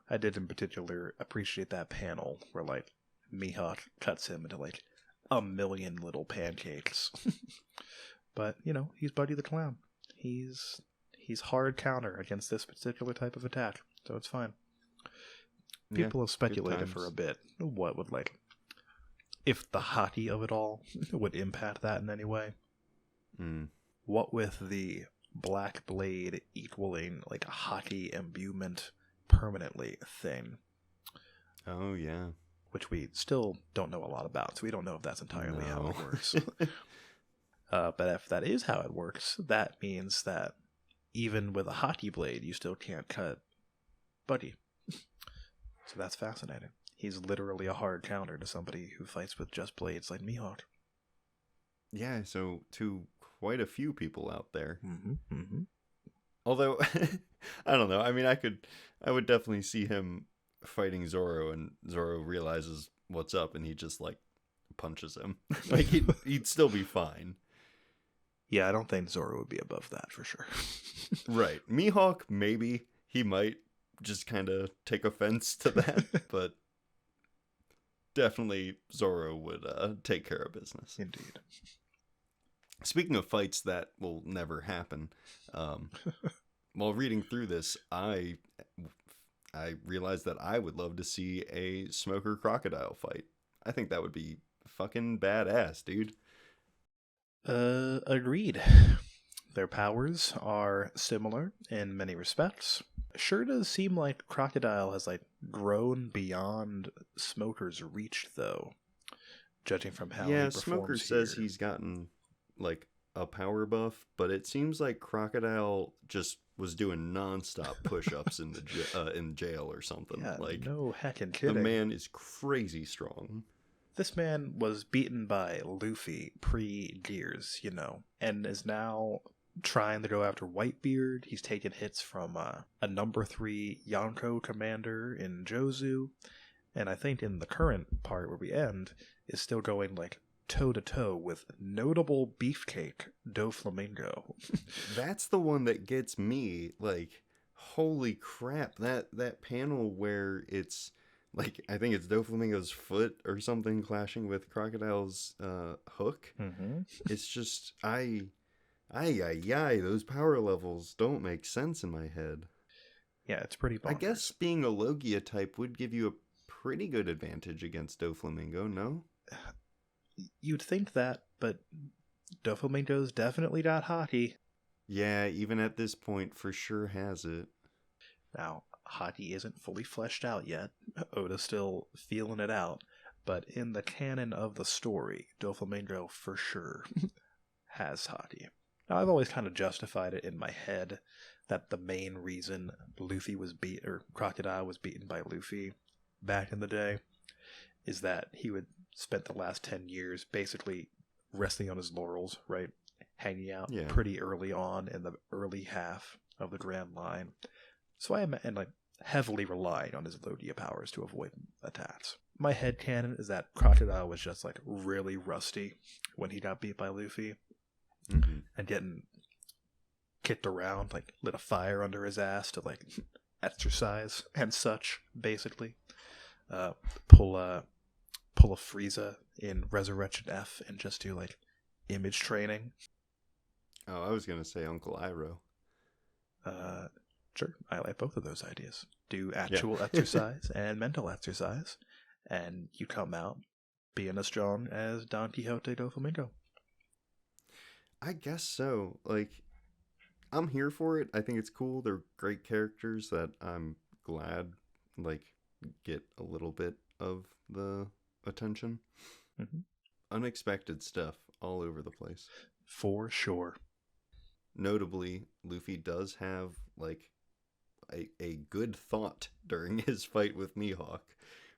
I did in particular appreciate that panel where, like, Mihawk cuts him into, like, a million little pancakes. But, you know, he's Buddy the Clown. He's hard counter against this particular type of attack, so it's fine. People have speculated for a bit what would, like, if the haki of it all would impact that in any way. What with the Black Blade equaling, like, a haki imbuement permanently thing. Oh, yeah. Which we still don't know a lot about, so we don't know if that's entirely how it works. But if that is how it works, that means that even with a haki blade, you still can't cut Buddy. So that's fascinating. He's literally a hard counter to somebody who fights with just blades like Mihawk. Yeah, so to quite a few people out there. Mm-hmm. Although, I don't know. I mean, I would definitely see him fighting Zoro, and Zoro realizes what's up, and he just, like, punches him. Like, he'd still be fine. Yeah, I don't think Zoro would be above that, for sure. Right. Mihawk, maybe. He might just kind of take offense to that, but definitely Zoro would take care of business. Indeed. Speaking of fights that will never happen, while reading through this, I I realized that I would love to see a smoker crocodile fight. I think that would be fucking badass, dude. Agreed. Their powers are similar in many respects. Sure does seem like Crocodile has like grown beyond Smoker's reach, though, judging from how he Yeah, performs Smoker here. says he's gotten like a power buff, but it seems like Crocodile just was doing nonstop push-ups in jail or something. Yeah, Like, no heckin' the kidding. man is crazy strong. This man was beaten by Luffy pre-Gears, you know, and is now trying to go after Whitebeard. He's taken hits from a number 3 Yonko commander in Jozu, and I think in the current part where we end, is still going like toe-to-toe with notable beefcake Doflamingo. That's the one that gets me. Like, holy crap! That panel where it's like, I think it's Doflamingo's foot or something clashing with Crocodile's hook. Mm-hmm. It's just those power levels don't make sense in my head. Yeah, it's pretty bonkers. I guess being a Logia type would give you a pretty good advantage against Doflamingo, no? You'd think that, but Doflamingo's definitely got hockey. Yeah, even at this point, for sure has it. Now, hockey isn't fully fleshed out yet. Oda's still feeling it out. But in the canon of the story, Doflamingo for sure has hockey. Now, I've always kind of justified it in my head that the main reason Crocodile was beaten by Luffy back in the day is that he would spent the last 10 years basically resting on his laurels, right? Hanging out pretty early on in the early half of the Grand Line. So and like heavily relying on his Logia powers to avoid attacks. My headcanon is that Crocodile was just like really rusty when he got beat by Luffy, and getting kicked around, like lit a fire under his ass to like exercise and such, basically. Pull a Frieza in Resurrection F and just do like image training. Oh, I was gonna say Uncle Iroh. Sure, I like both of those ideas. Do actual exercise and mental exercise, and you come out being as strong as Don Quixote Doflamingo. I guess so. Like, I'm here for it. I think it's cool. They're great characters that I'm glad like get a little bit of the attention. Mm-hmm. Unexpected stuff all over the place. For sure. Notably, Luffy does have like a good thought during his fight with Mihawk,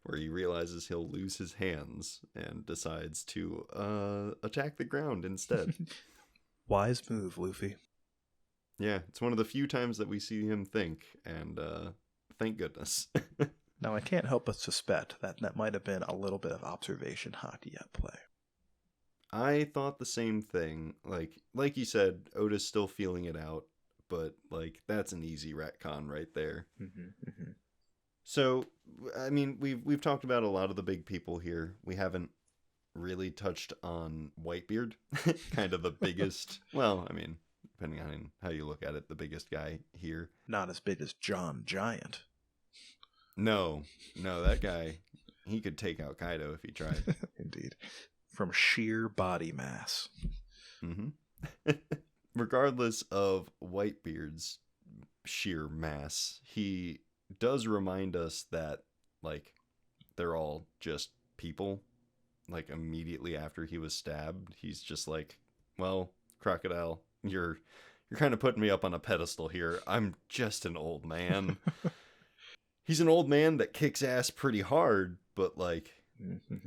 where he realizes he'll lose his hands and decides to attack the ground instead. Wise move, Luffy. Yeah, it's one of the few times that we see him think, and thank goodness. Now, I can't help but suspect that might have been a little bit of observation hockey at play. I thought the same thing. Like you said, Oda's still feeling it out, but like that's an easy retcon right there. Mm-hmm. So, I mean, we've talked about a lot of the big people here. We haven't really touched on Whitebeard, kind of the biggest. Well, I mean, depending on how you look at it, the biggest guy here. Not as big as John Giant. No, that guy, he could take out Kaido if he tried. Indeed. From sheer body mass. Mm-hmm. Regardless of Whitebeard's sheer mass, he does remind us that, like, they're all just people. Like, immediately after he was stabbed, he's just like, well, Crocodile, you're kind of putting me up on a pedestal here. I'm just an old man. He's an old man that kicks ass pretty hard, but, like,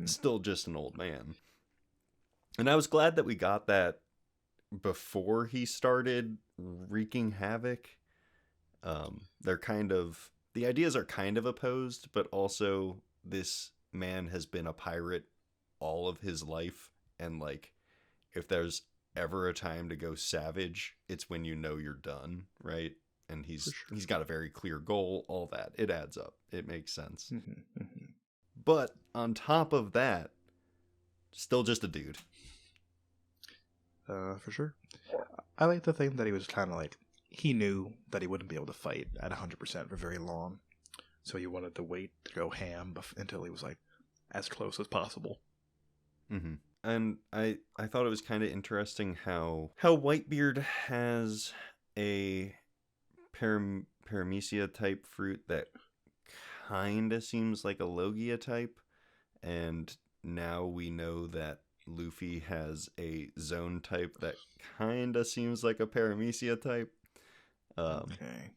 still just an old man. And I was glad that we got that before he started wreaking havoc. The ideas are kind of opposed, but also this man has been a pirate all of his life. And like, if there's ever a time to go savage, it's when you know you're done, right? And he's got a very clear goal, all that. It adds up. It makes sense. But on top of that, still just a dude. For sure. I like to think that he was kind of like, he knew that he wouldn't be able to fight at 100% for very long. So he wanted to wait to go ham until he was like as close as possible. Mm-hmm. And I thought it was kind of interesting how Whitebeard has a paramecia type fruit that kind of seems like a Logia type, and now we know that Luffy has a zone type that kind of seems like a paramecia type. Okay.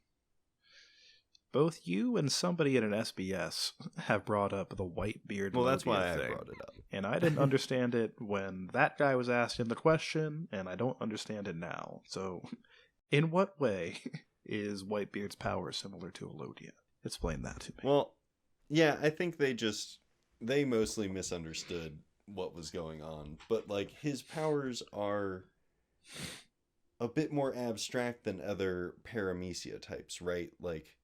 Both you and somebody in an SBS have brought up the Whitebeard well, that's Logia why thing. I brought it up. And I didn't understand it when that guy was asked in the question, and I don't understand it now. So, in what way is Whitebeard's power similar to a Logia? Explain that to me. Well, yeah, I think they mostly misunderstood what was going on. But, like, his powers are a bit more abstract than other paramecia types, right? Like,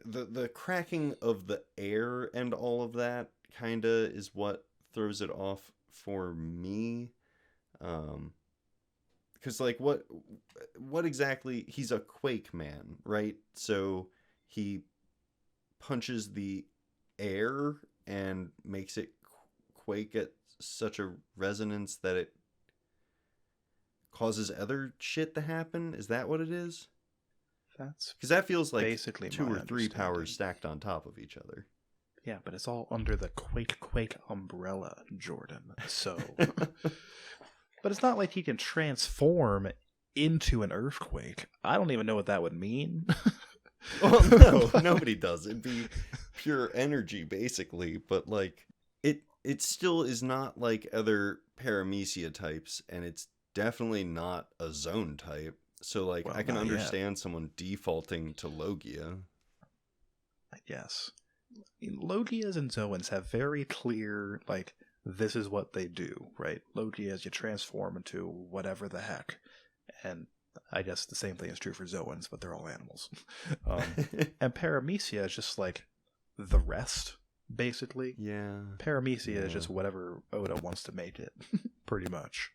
the cracking of the air and all of that kind of is what throws it off for me. Because, like, what exactly, he's a quake man, right? So he punches the air and makes it quake at such a resonance that it causes other shit to happen. Is that what it is? That's because that feels like basically 2 or 3 powers stacked on top of each other. Yeah, but it's all under the quake umbrella, Jordan. So, but it's not like he can transform into an earthquake. I don't even know what that would mean. Well, no, nobody does. It'd be pure energy, basically. But, like, it still is not like other paramecia types, and it's definitely not a zone type. So, like, well, I can understand someone defaulting to Logia. I guess. Logias and Zoans have very clear, like, this is what they do, right? Logias, you transform into whatever the heck. And I guess the same thing is true for Zoans, but they're all animals. And Paramecia is just like the rest, basically. Yeah. Paramecia is just whatever Oda wants to make it, pretty much.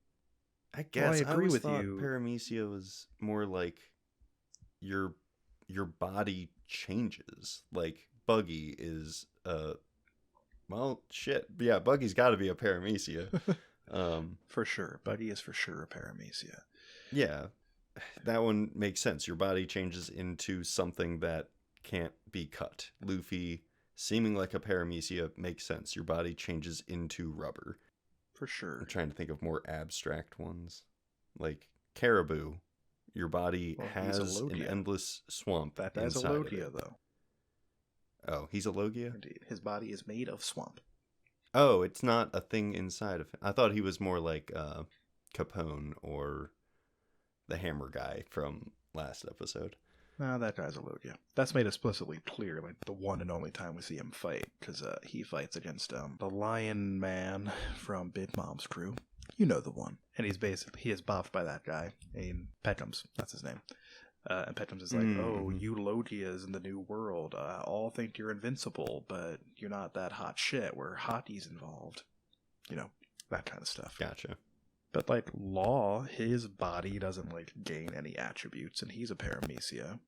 I guess I agree with thought you. Paramecia was more like your body changes. Like Buggy is well, shit. Yeah, Buggy's got to be a Paramecia. For sure. Buggy is for sure a Paramecia. Yeah. That one makes sense. Your body changes into something that can't be cut. Luffy, seeming like a Paramecia, makes sense. Your body changes into rubber. For sure. I'm trying to think of more abstract ones. Like Caribou. Your body has an endless swamp that guy's a Logia, though. Oh, he's a Logia? Indeed. His body is made of swamp. Oh, it's not a thing inside of him. I thought he was more like Capone or the Hammer guy from last episode. No, that guy's a Logia. That's made explicitly clear, like the one and only time we see him fight, because he fights against the Lion Man from Big Mom's crew. You know the one. And he is buffed by that guy. Peckham's, that's his name. And Peckham's is like, oh, you Logias in the new world all think you're invincible, but you're not that hot shit where hockey's involved. You know, that kind of stuff. Gotcha. But, like, Law, his body doesn't, like, gain any attributes, and he's a Paramecia.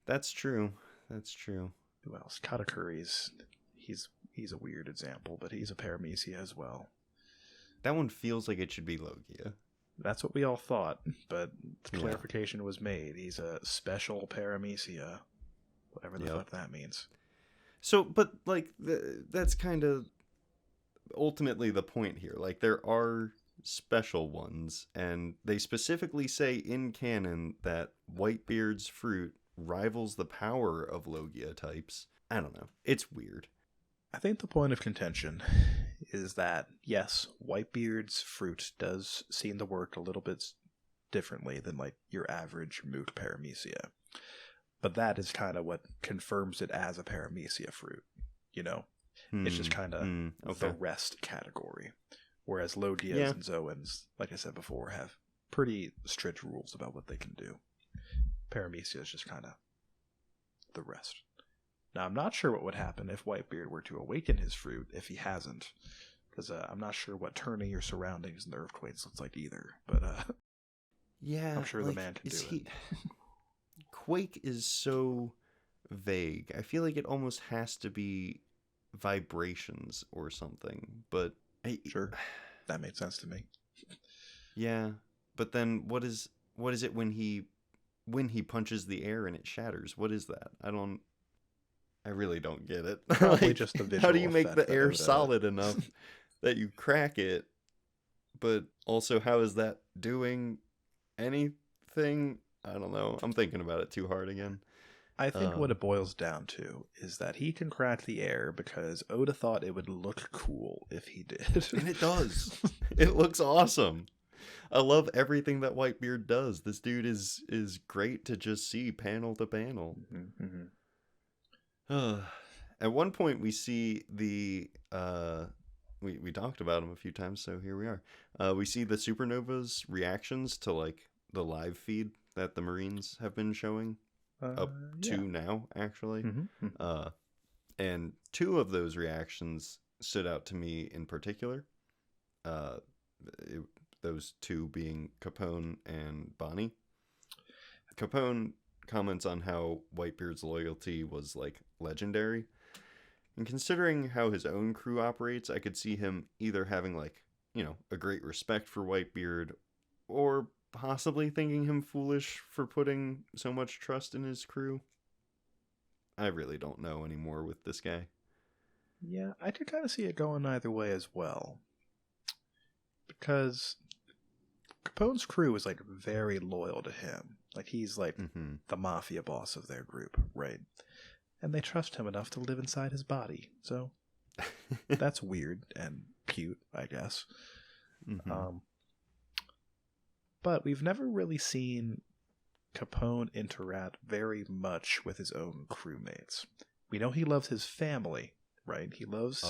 That's true. That's true. Who else? Katakuri's, he's a weird example, but he's a Paramecia as well. That one feels like it should be Logia. That's what we all thought, but the clarification was made. He's a special Paramecia, whatever the fuck that means. So, but, like, that's kind of ultimately the point here. Like, there are special ones, and they specifically say in canon that Whitebeard's fruit rivals the power of Logia types. I don't know. It's weird. I think the point of contention is that, yes, Whitebeard's fruit does seem to work a little bit differently than, like, your average moot Paramecia. But that is kind of what confirms it as a Paramecia fruit, you know? It's just kind of the rest category. Whereas Logias and Zoans, like I said before, have pretty strict rules about what they can do. Paramecia is just kind of the rest. Now, I'm not sure what would happen if Whitebeard were to awaken his fruit if he hasn't. Because I'm not sure what turning your surroundings in the earthquakes looks like either. But yeah, I'm sure the man can do it. quake is so vague. I feel like it almost has to be vibrations or something. But Sure, that made sense to me. Yeah, but then what is it when he punches the air and it shatters? What is that? I really don't get it. Probably Like, just the visual. how do you make effect the air Oda... solid enough that you crack it? But also, how is that doing anything? I don't know. I'm thinking about it too hard again. I think what it boils down to is that he can crack the air because Oda thought it would look cool if he did. And it does. It looks awesome. I love everything that Whitebeard does. This dude is great to just see panel to panel. Mm-hmm. At one point, we see the we talked about them a few times, so here we are. We see the supernovas reactions to like the live feed that the Marines have been showing to now, actually. Mm-hmm. And two of those reactions stood out to me in particular. Those two being Capone and Bonnie. Capone comments on how Whitebeard's loyalty was like legendary. And considering how his own crew operates, I could see him either having like, a great respect for Whitebeard, or possibly thinking him foolish for putting so much trust in his crew. I really don't know anymore with this guy. Yeah, I could kind of see it going either way as well. Because Capone's crew is like very loyal to him. Like he's like the mafia boss of their group, right? And they trust him enough to live inside his body. So that's weird and cute, I guess. But we've never really seen Capone interact very much with his own crewmates. We know he loves his family, right? He loves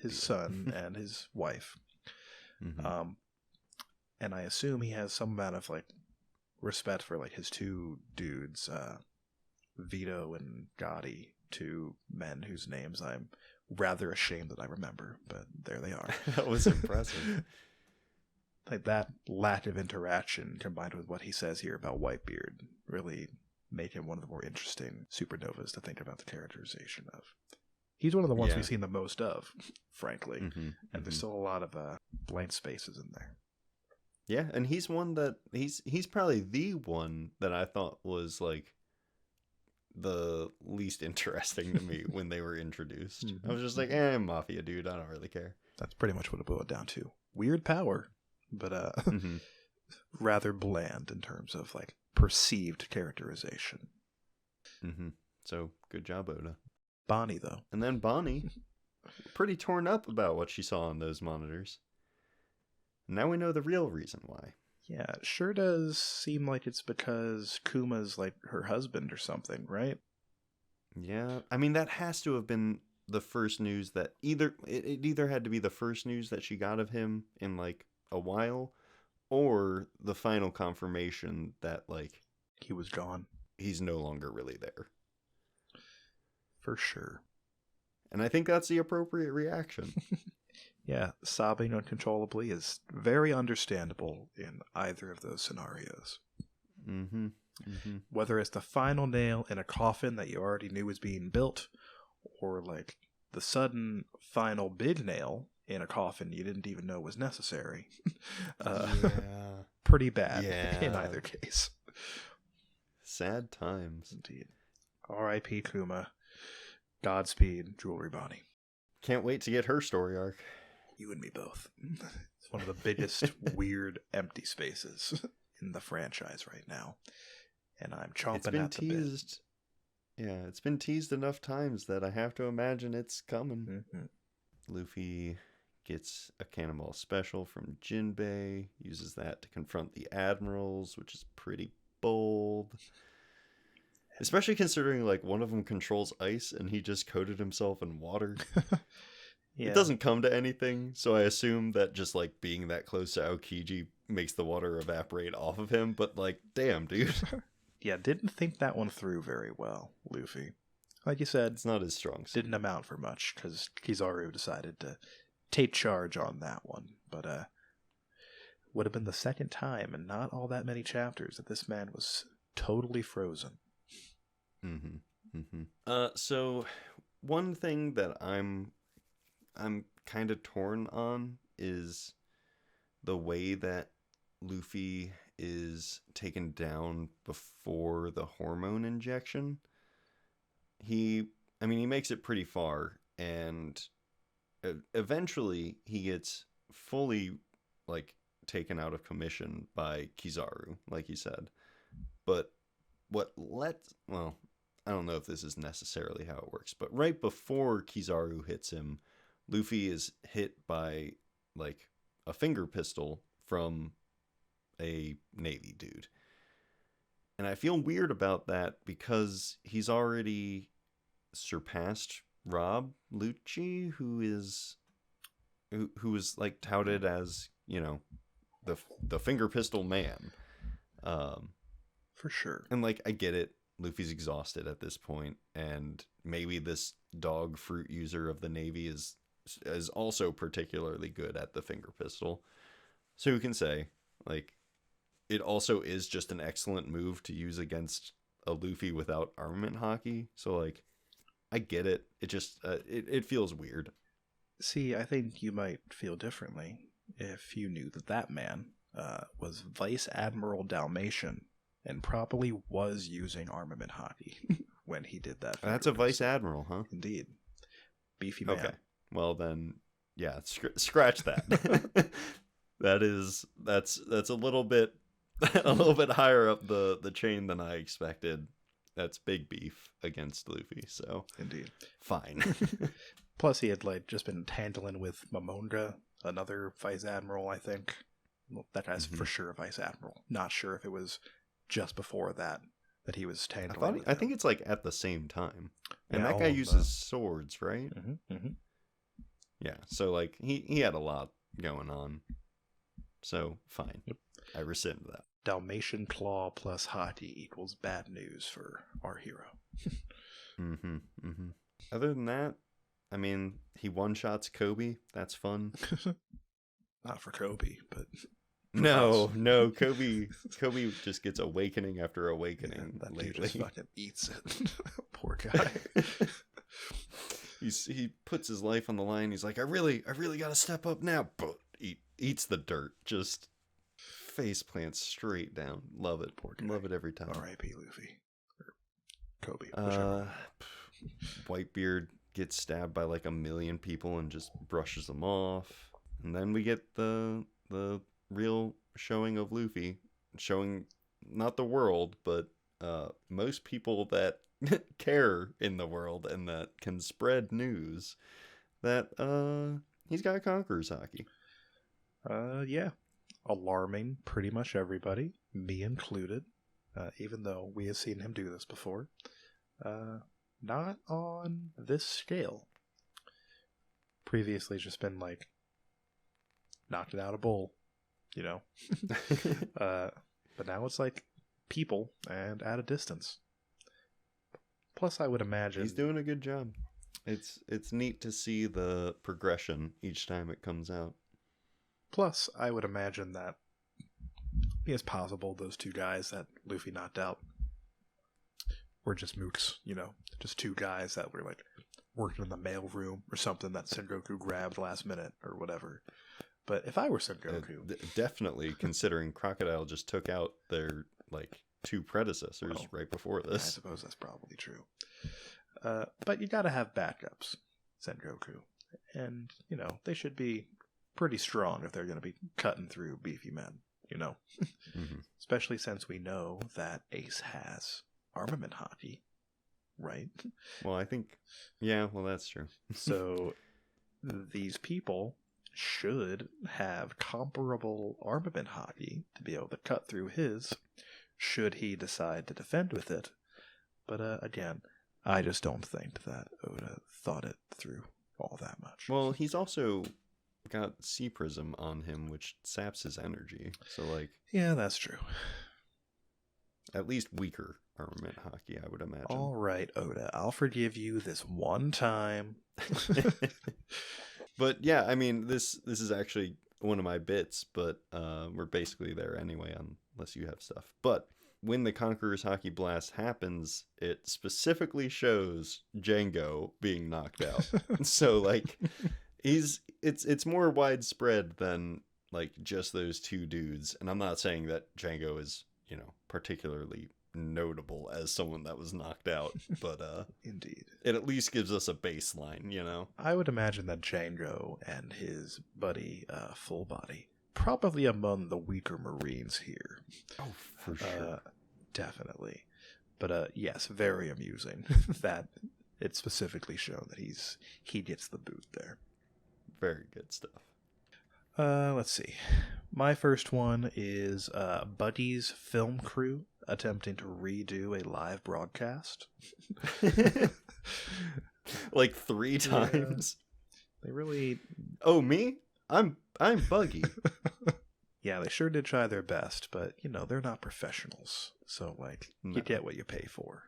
his son and his wife. And I assume he has some amount of like respect for like his two dudes, Vito and Gotti, two men whose names I'm rather ashamed that I remember, but there they are. That was impressive. Like that lack of interaction combined with what he says here about Whitebeard really make him one of the more interesting supernovas to think about the characterization of. He's one of the ones we've seen the most of, frankly, and there's still a lot of blank spaces in there. Yeah, and he's one that he's probably the one that I thought was like the least interesting to me when they were introduced. I was just like, mafia dude, I don't really care. That's pretty much what it boiled down to. Weird power, but rather bland in terms of like perceived characterization. So good job, Oda. Bonnie, though. And then Bonnie, pretty torn up about what she saw on those monitors. Now we know the real reason why. Yeah, it sure does seem like it's because Kuma's like her husband or something, right? Yeah, I mean that has to have been the first news that it either had to be the first news that she got of him in like a while, or the final confirmation that like he was gone. He's no longer really there. For sure. And I think that's the appropriate reaction. Yeah, sobbing uncontrollably is very understandable in either of those scenarios. Whether it's the final nail in a coffin that you already knew was being built, or like the sudden final big nail in a coffin you didn't even know was necessary. Pretty bad in either case. Sad times. Indeed. R.I.P. Kuma. Godspeed, Jewelry Bonnie. Can't wait to get her story arc. You and me both. It's one of the biggest weird empty spaces in the franchise right now. And I'm chomping at the bit. Yeah, it's been teased enough times that I have to imagine it's coming. Luffy gets a Cannonball special from Jinbei, uses that to confront the admirals, which is pretty bold. Especially considering like one of them controls ice and he just coated himself in water. It doesn't come to anything, so I assume that just like being that close to Aokiji makes the water evaporate off of him, but like, damn, dude. Yeah, didn't think that one through very well, Luffy. Like you said, it's not his strong suit. Didn't amount for much, because Kizaru decided to take charge on that one. But would have been the second time in not all that many chapters that this man was totally frozen. Mm-hmm. Mm-hmm. So one thing that I'm kind of torn on is the way that Luffy is taken down before the hormone injection. He makes it pretty far, and eventually he gets fully like taken out of commission by Kizaru, like you said. But I don't know if this is necessarily how it works, but right before Kizaru hits him, Luffy is hit by like a finger pistol from a Navy dude. And I feel weird about that because he's already surpassed Rob Lucci, who is like touted as, you know, the finger pistol man. For sure. And like, I get it. Luffy's exhausted at this point, and maybe this dog fruit user of the Navy is also particularly good at the finger pistol. So who can say? Like, it also is just an excellent move to use against a Luffy without armament hockey. So like, I get it. It just it feels weird. See, I think you might feel differently if you knew that man was Vice Admiral Dalmatian and probably was using armament hockey when he did that. That's a Vice Admiral, huh? Indeed. Beefy man. Okay. Well then, yeah, scratch that. That's a little bit higher up the chain than I expected. That's big beef against Luffy, so indeed. Fine. Plus he had like just been handling with Momonga, another Vice Admiral, I think. Well, that guy's for sure a Vice Admiral. Not sure if it was just before that he was handling. I think it's like at the same time. And that guy uses swords, right? Mm-hmm, mm-hmm. Yeah, so like he had a lot going on. So fine. Yep. I rescind that. Dalmatian claw plus hati equals bad news for our hero. Mm-hmm. Mm-hmm. Other than that, I mean, he one-shots Kobe. That's fun. Not for Kobe, but... No, Kobe just gets awakening after awakening. Yeah, that dude just fucking eats it. Poor guy. He puts his life on the line. He's like, I really got to step up now. But eats the dirt. Just face plants straight down. Love it. Poor guy. Love it every time. R.I.P. Luffy. Or Kobe. Whichever. Whitebeard gets stabbed by like 1 million people and just brushes them off. And then we get the real showing of Luffy, showing not the world, but most people that care in the world and that can spread news that he's got Conqueror's haki. Yeah. Alarming pretty much everybody, me included, even though we have seen him do this before. Not on this scale. Previously just been like knocked it out of bowl, you know. But now it's like people and at a distance. Plus I would imagine he's doing a good job. It's neat to see the progression each time it comes out. Plus I would imagine that it's possible those two guys that Luffy knocked out were just mooks, you know, just two guys that were like working in the mail room or something that Sengoku grabbed last minute or whatever. But if I were Sengoku... definitely, considering Crocodile just took out their, like, 2 predecessors right before this. I suppose that's probably true. But you gotta have backups, Sengoku. And, you know, they should be pretty strong if they're gonna be cutting through beefy men, you know? Mm-hmm. Especially since we know that Ace has armament haki, right? Well, I think... Yeah, well, that's true. So, these people should have comparable armament haki to be able to cut through his, should he decide to defend with it. But again, I just don't think that Oda thought it through all that much. Well, he's also got Sea Prism on him, which saps his energy. So, like... Yeah, that's true. At least weaker armament haki, I would imagine. All right, Oda, I'll forgive you this one time. But yeah, I mean, this is actually one of my bits, but we're basically there anyway, unless you have stuff. But when the Conqueror's Hockey Blast happens, it specifically shows Django being knocked out. So like it's more widespread than like just those two dudes. And I'm not saying that Django is, particularly notable as someone that was knocked out, but Indeed. It at least gives us a baseline, I would imagine that Django and his buddy Full Body probably among the weaker Marines here. Oh, for sure. Definitely. But yes, very amusing that it's specifically shown that he gets the boot there. Very good stuff. Let's see. My first one is Buddy's film crew attempting to redo a live broadcast. Like 3 times. They really... Oh, me? I'm Buggy. Yeah, they sure did try their best, but, they're not professionals. So, like, No. You get what you pay for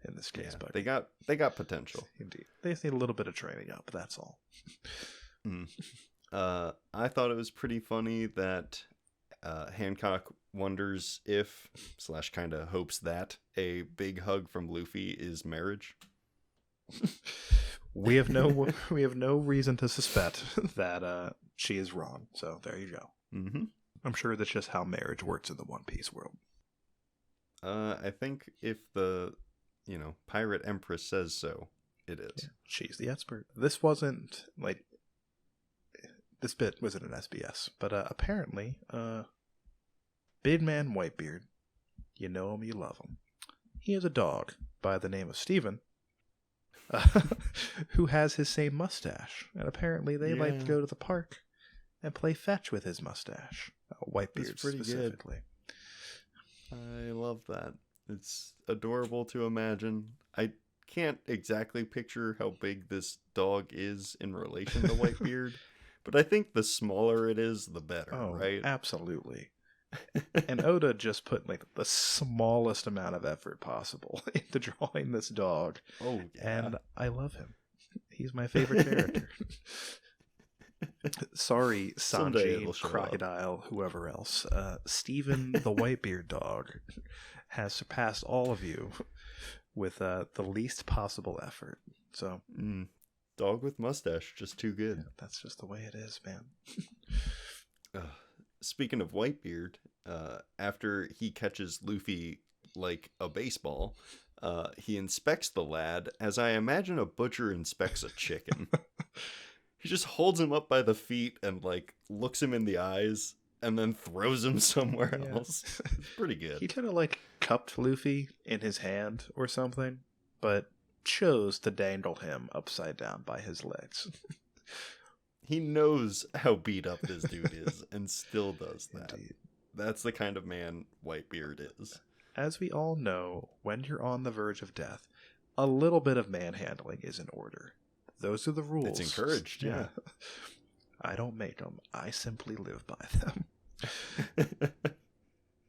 in this case, Buddy. They got potential. Indeed. They just need a little bit of training up, that's all. I thought it was pretty funny that Hancock wonders if / kind of hopes that a big hug from Luffy is marriage. We have no reason to suspect that she is wrong. So there you go. Mm-hmm. I'm sure that's just how marriage works in the One Piece world. I think if the Pirate Empress says so, it is. Yeah, she's the expert. This wasn't like this bit wasn't an SBS, but apparently, Big Man Whitebeard, you know him, you love him. He has a dog by the name of Steven. Who has his same mustache, and apparently they like to go to the park and play fetch with his mustache. Whitebeard specifically. Good. I love that. It's adorable to imagine. I can't exactly picture how big this dog is in relation to Whitebeard, but I think the smaller it is, the better, right? Absolutely. And Oda just put like the smallest amount of effort possible into drawing this dog. Oh, yeah. And I love him. He's my favorite character. Sorry, Sanji, Crocodile, whoever else. Steven, the Whitebeard dog, has surpassed all of you with the least possible effort. So, dog with mustache, just too good. Yeah, that's just the way it is, man. Speaking of Whitebeard, after he catches Luffy like a baseball, he inspects the lad as I imagine a butcher inspects a chicken. He just holds him up by the feet and like looks him in the eyes and then throws him somewhere else. It's pretty good. He kind of like cupped Luffy in his hand or something, but chose to dangle him upside down by his legs. He knows how beat up this dude is and still does that. Indeed. That's the kind of man Whitebeard is. As we all know, when you're on the verge of death, a little bit of manhandling is in order. Those are the rules. It's encouraged, yeah. I don't make them. I simply live by them.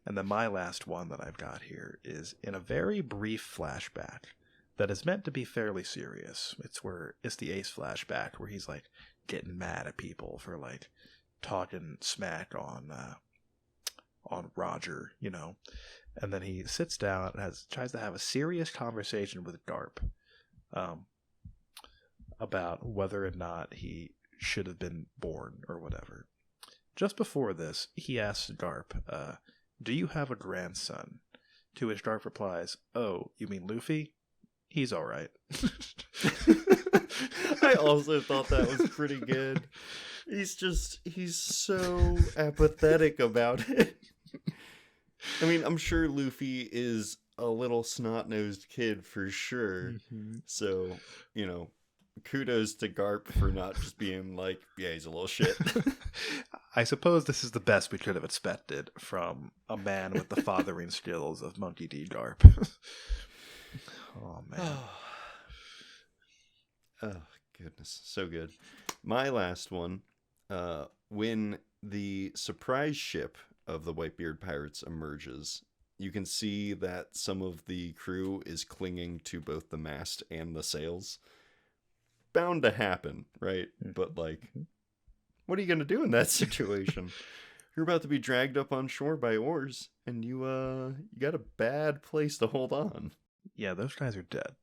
And then my last one that I've got here is in a very brief flashback that is meant to be fairly serious. It's the Ace flashback where he's like getting mad at people for like talking smack on Roger, and then he sits down and tries to have a serious conversation with Garp about whether or not he should have been born or whatever. Just before this, he asks Garp, do you have a grandson? To which Garp replies, oh, you mean Luffy? He's all right. I also thought that was pretty good. He's so apathetic about it. I mean, I'm sure Luffy is a little snot-nosed kid for sure. Mm-hmm. So, kudos to Garp for not just being like, yeah, he's a little shit. I suppose this is the best we could have expected from a man with the fathering skills of Monkey D. Garp. Oh, man. Oh, goodness. So good. My last one, when the surprise ship of the Whitebeard Pirates emerges, you can see that some of the crew is clinging to both the mast and the sails. Bound to happen, right? Mm-hmm. But, like, what are you going to do in that situation? you're about to be dragged up on shore by oars, and you got a bad place to hold on. Yeah, those guys are dead.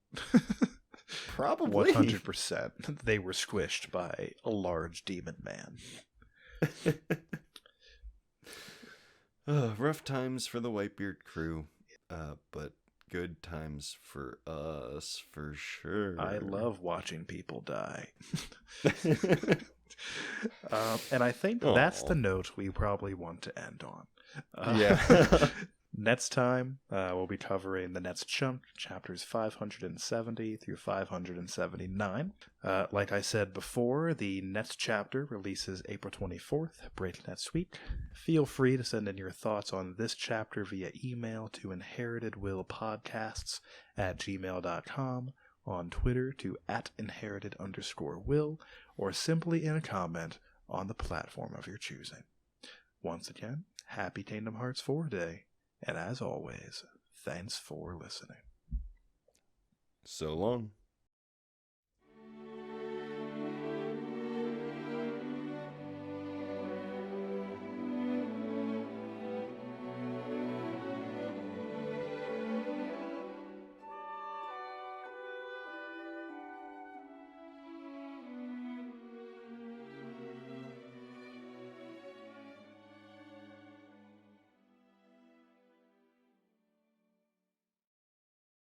Probably. 100%. They were squished by a large demon man. Rough times for the Whitebeard crew, but good times for us, for sure. I love watching people die. And I think that's the note we probably want to end on. Yeah. Next time, we'll be covering the next chunk, chapters 570 through 579. Like I said before, the next chapter releases April 24th, break next week. Feel free to send in your thoughts on this chapter via email to inheritedwillpodcasts@gmail.com, on Twitter to @inherited_will, or simply in a comment on the platform of your choosing. Once again, happy Kingdom Hearts 4 Day. And as always, thanks for listening. So long.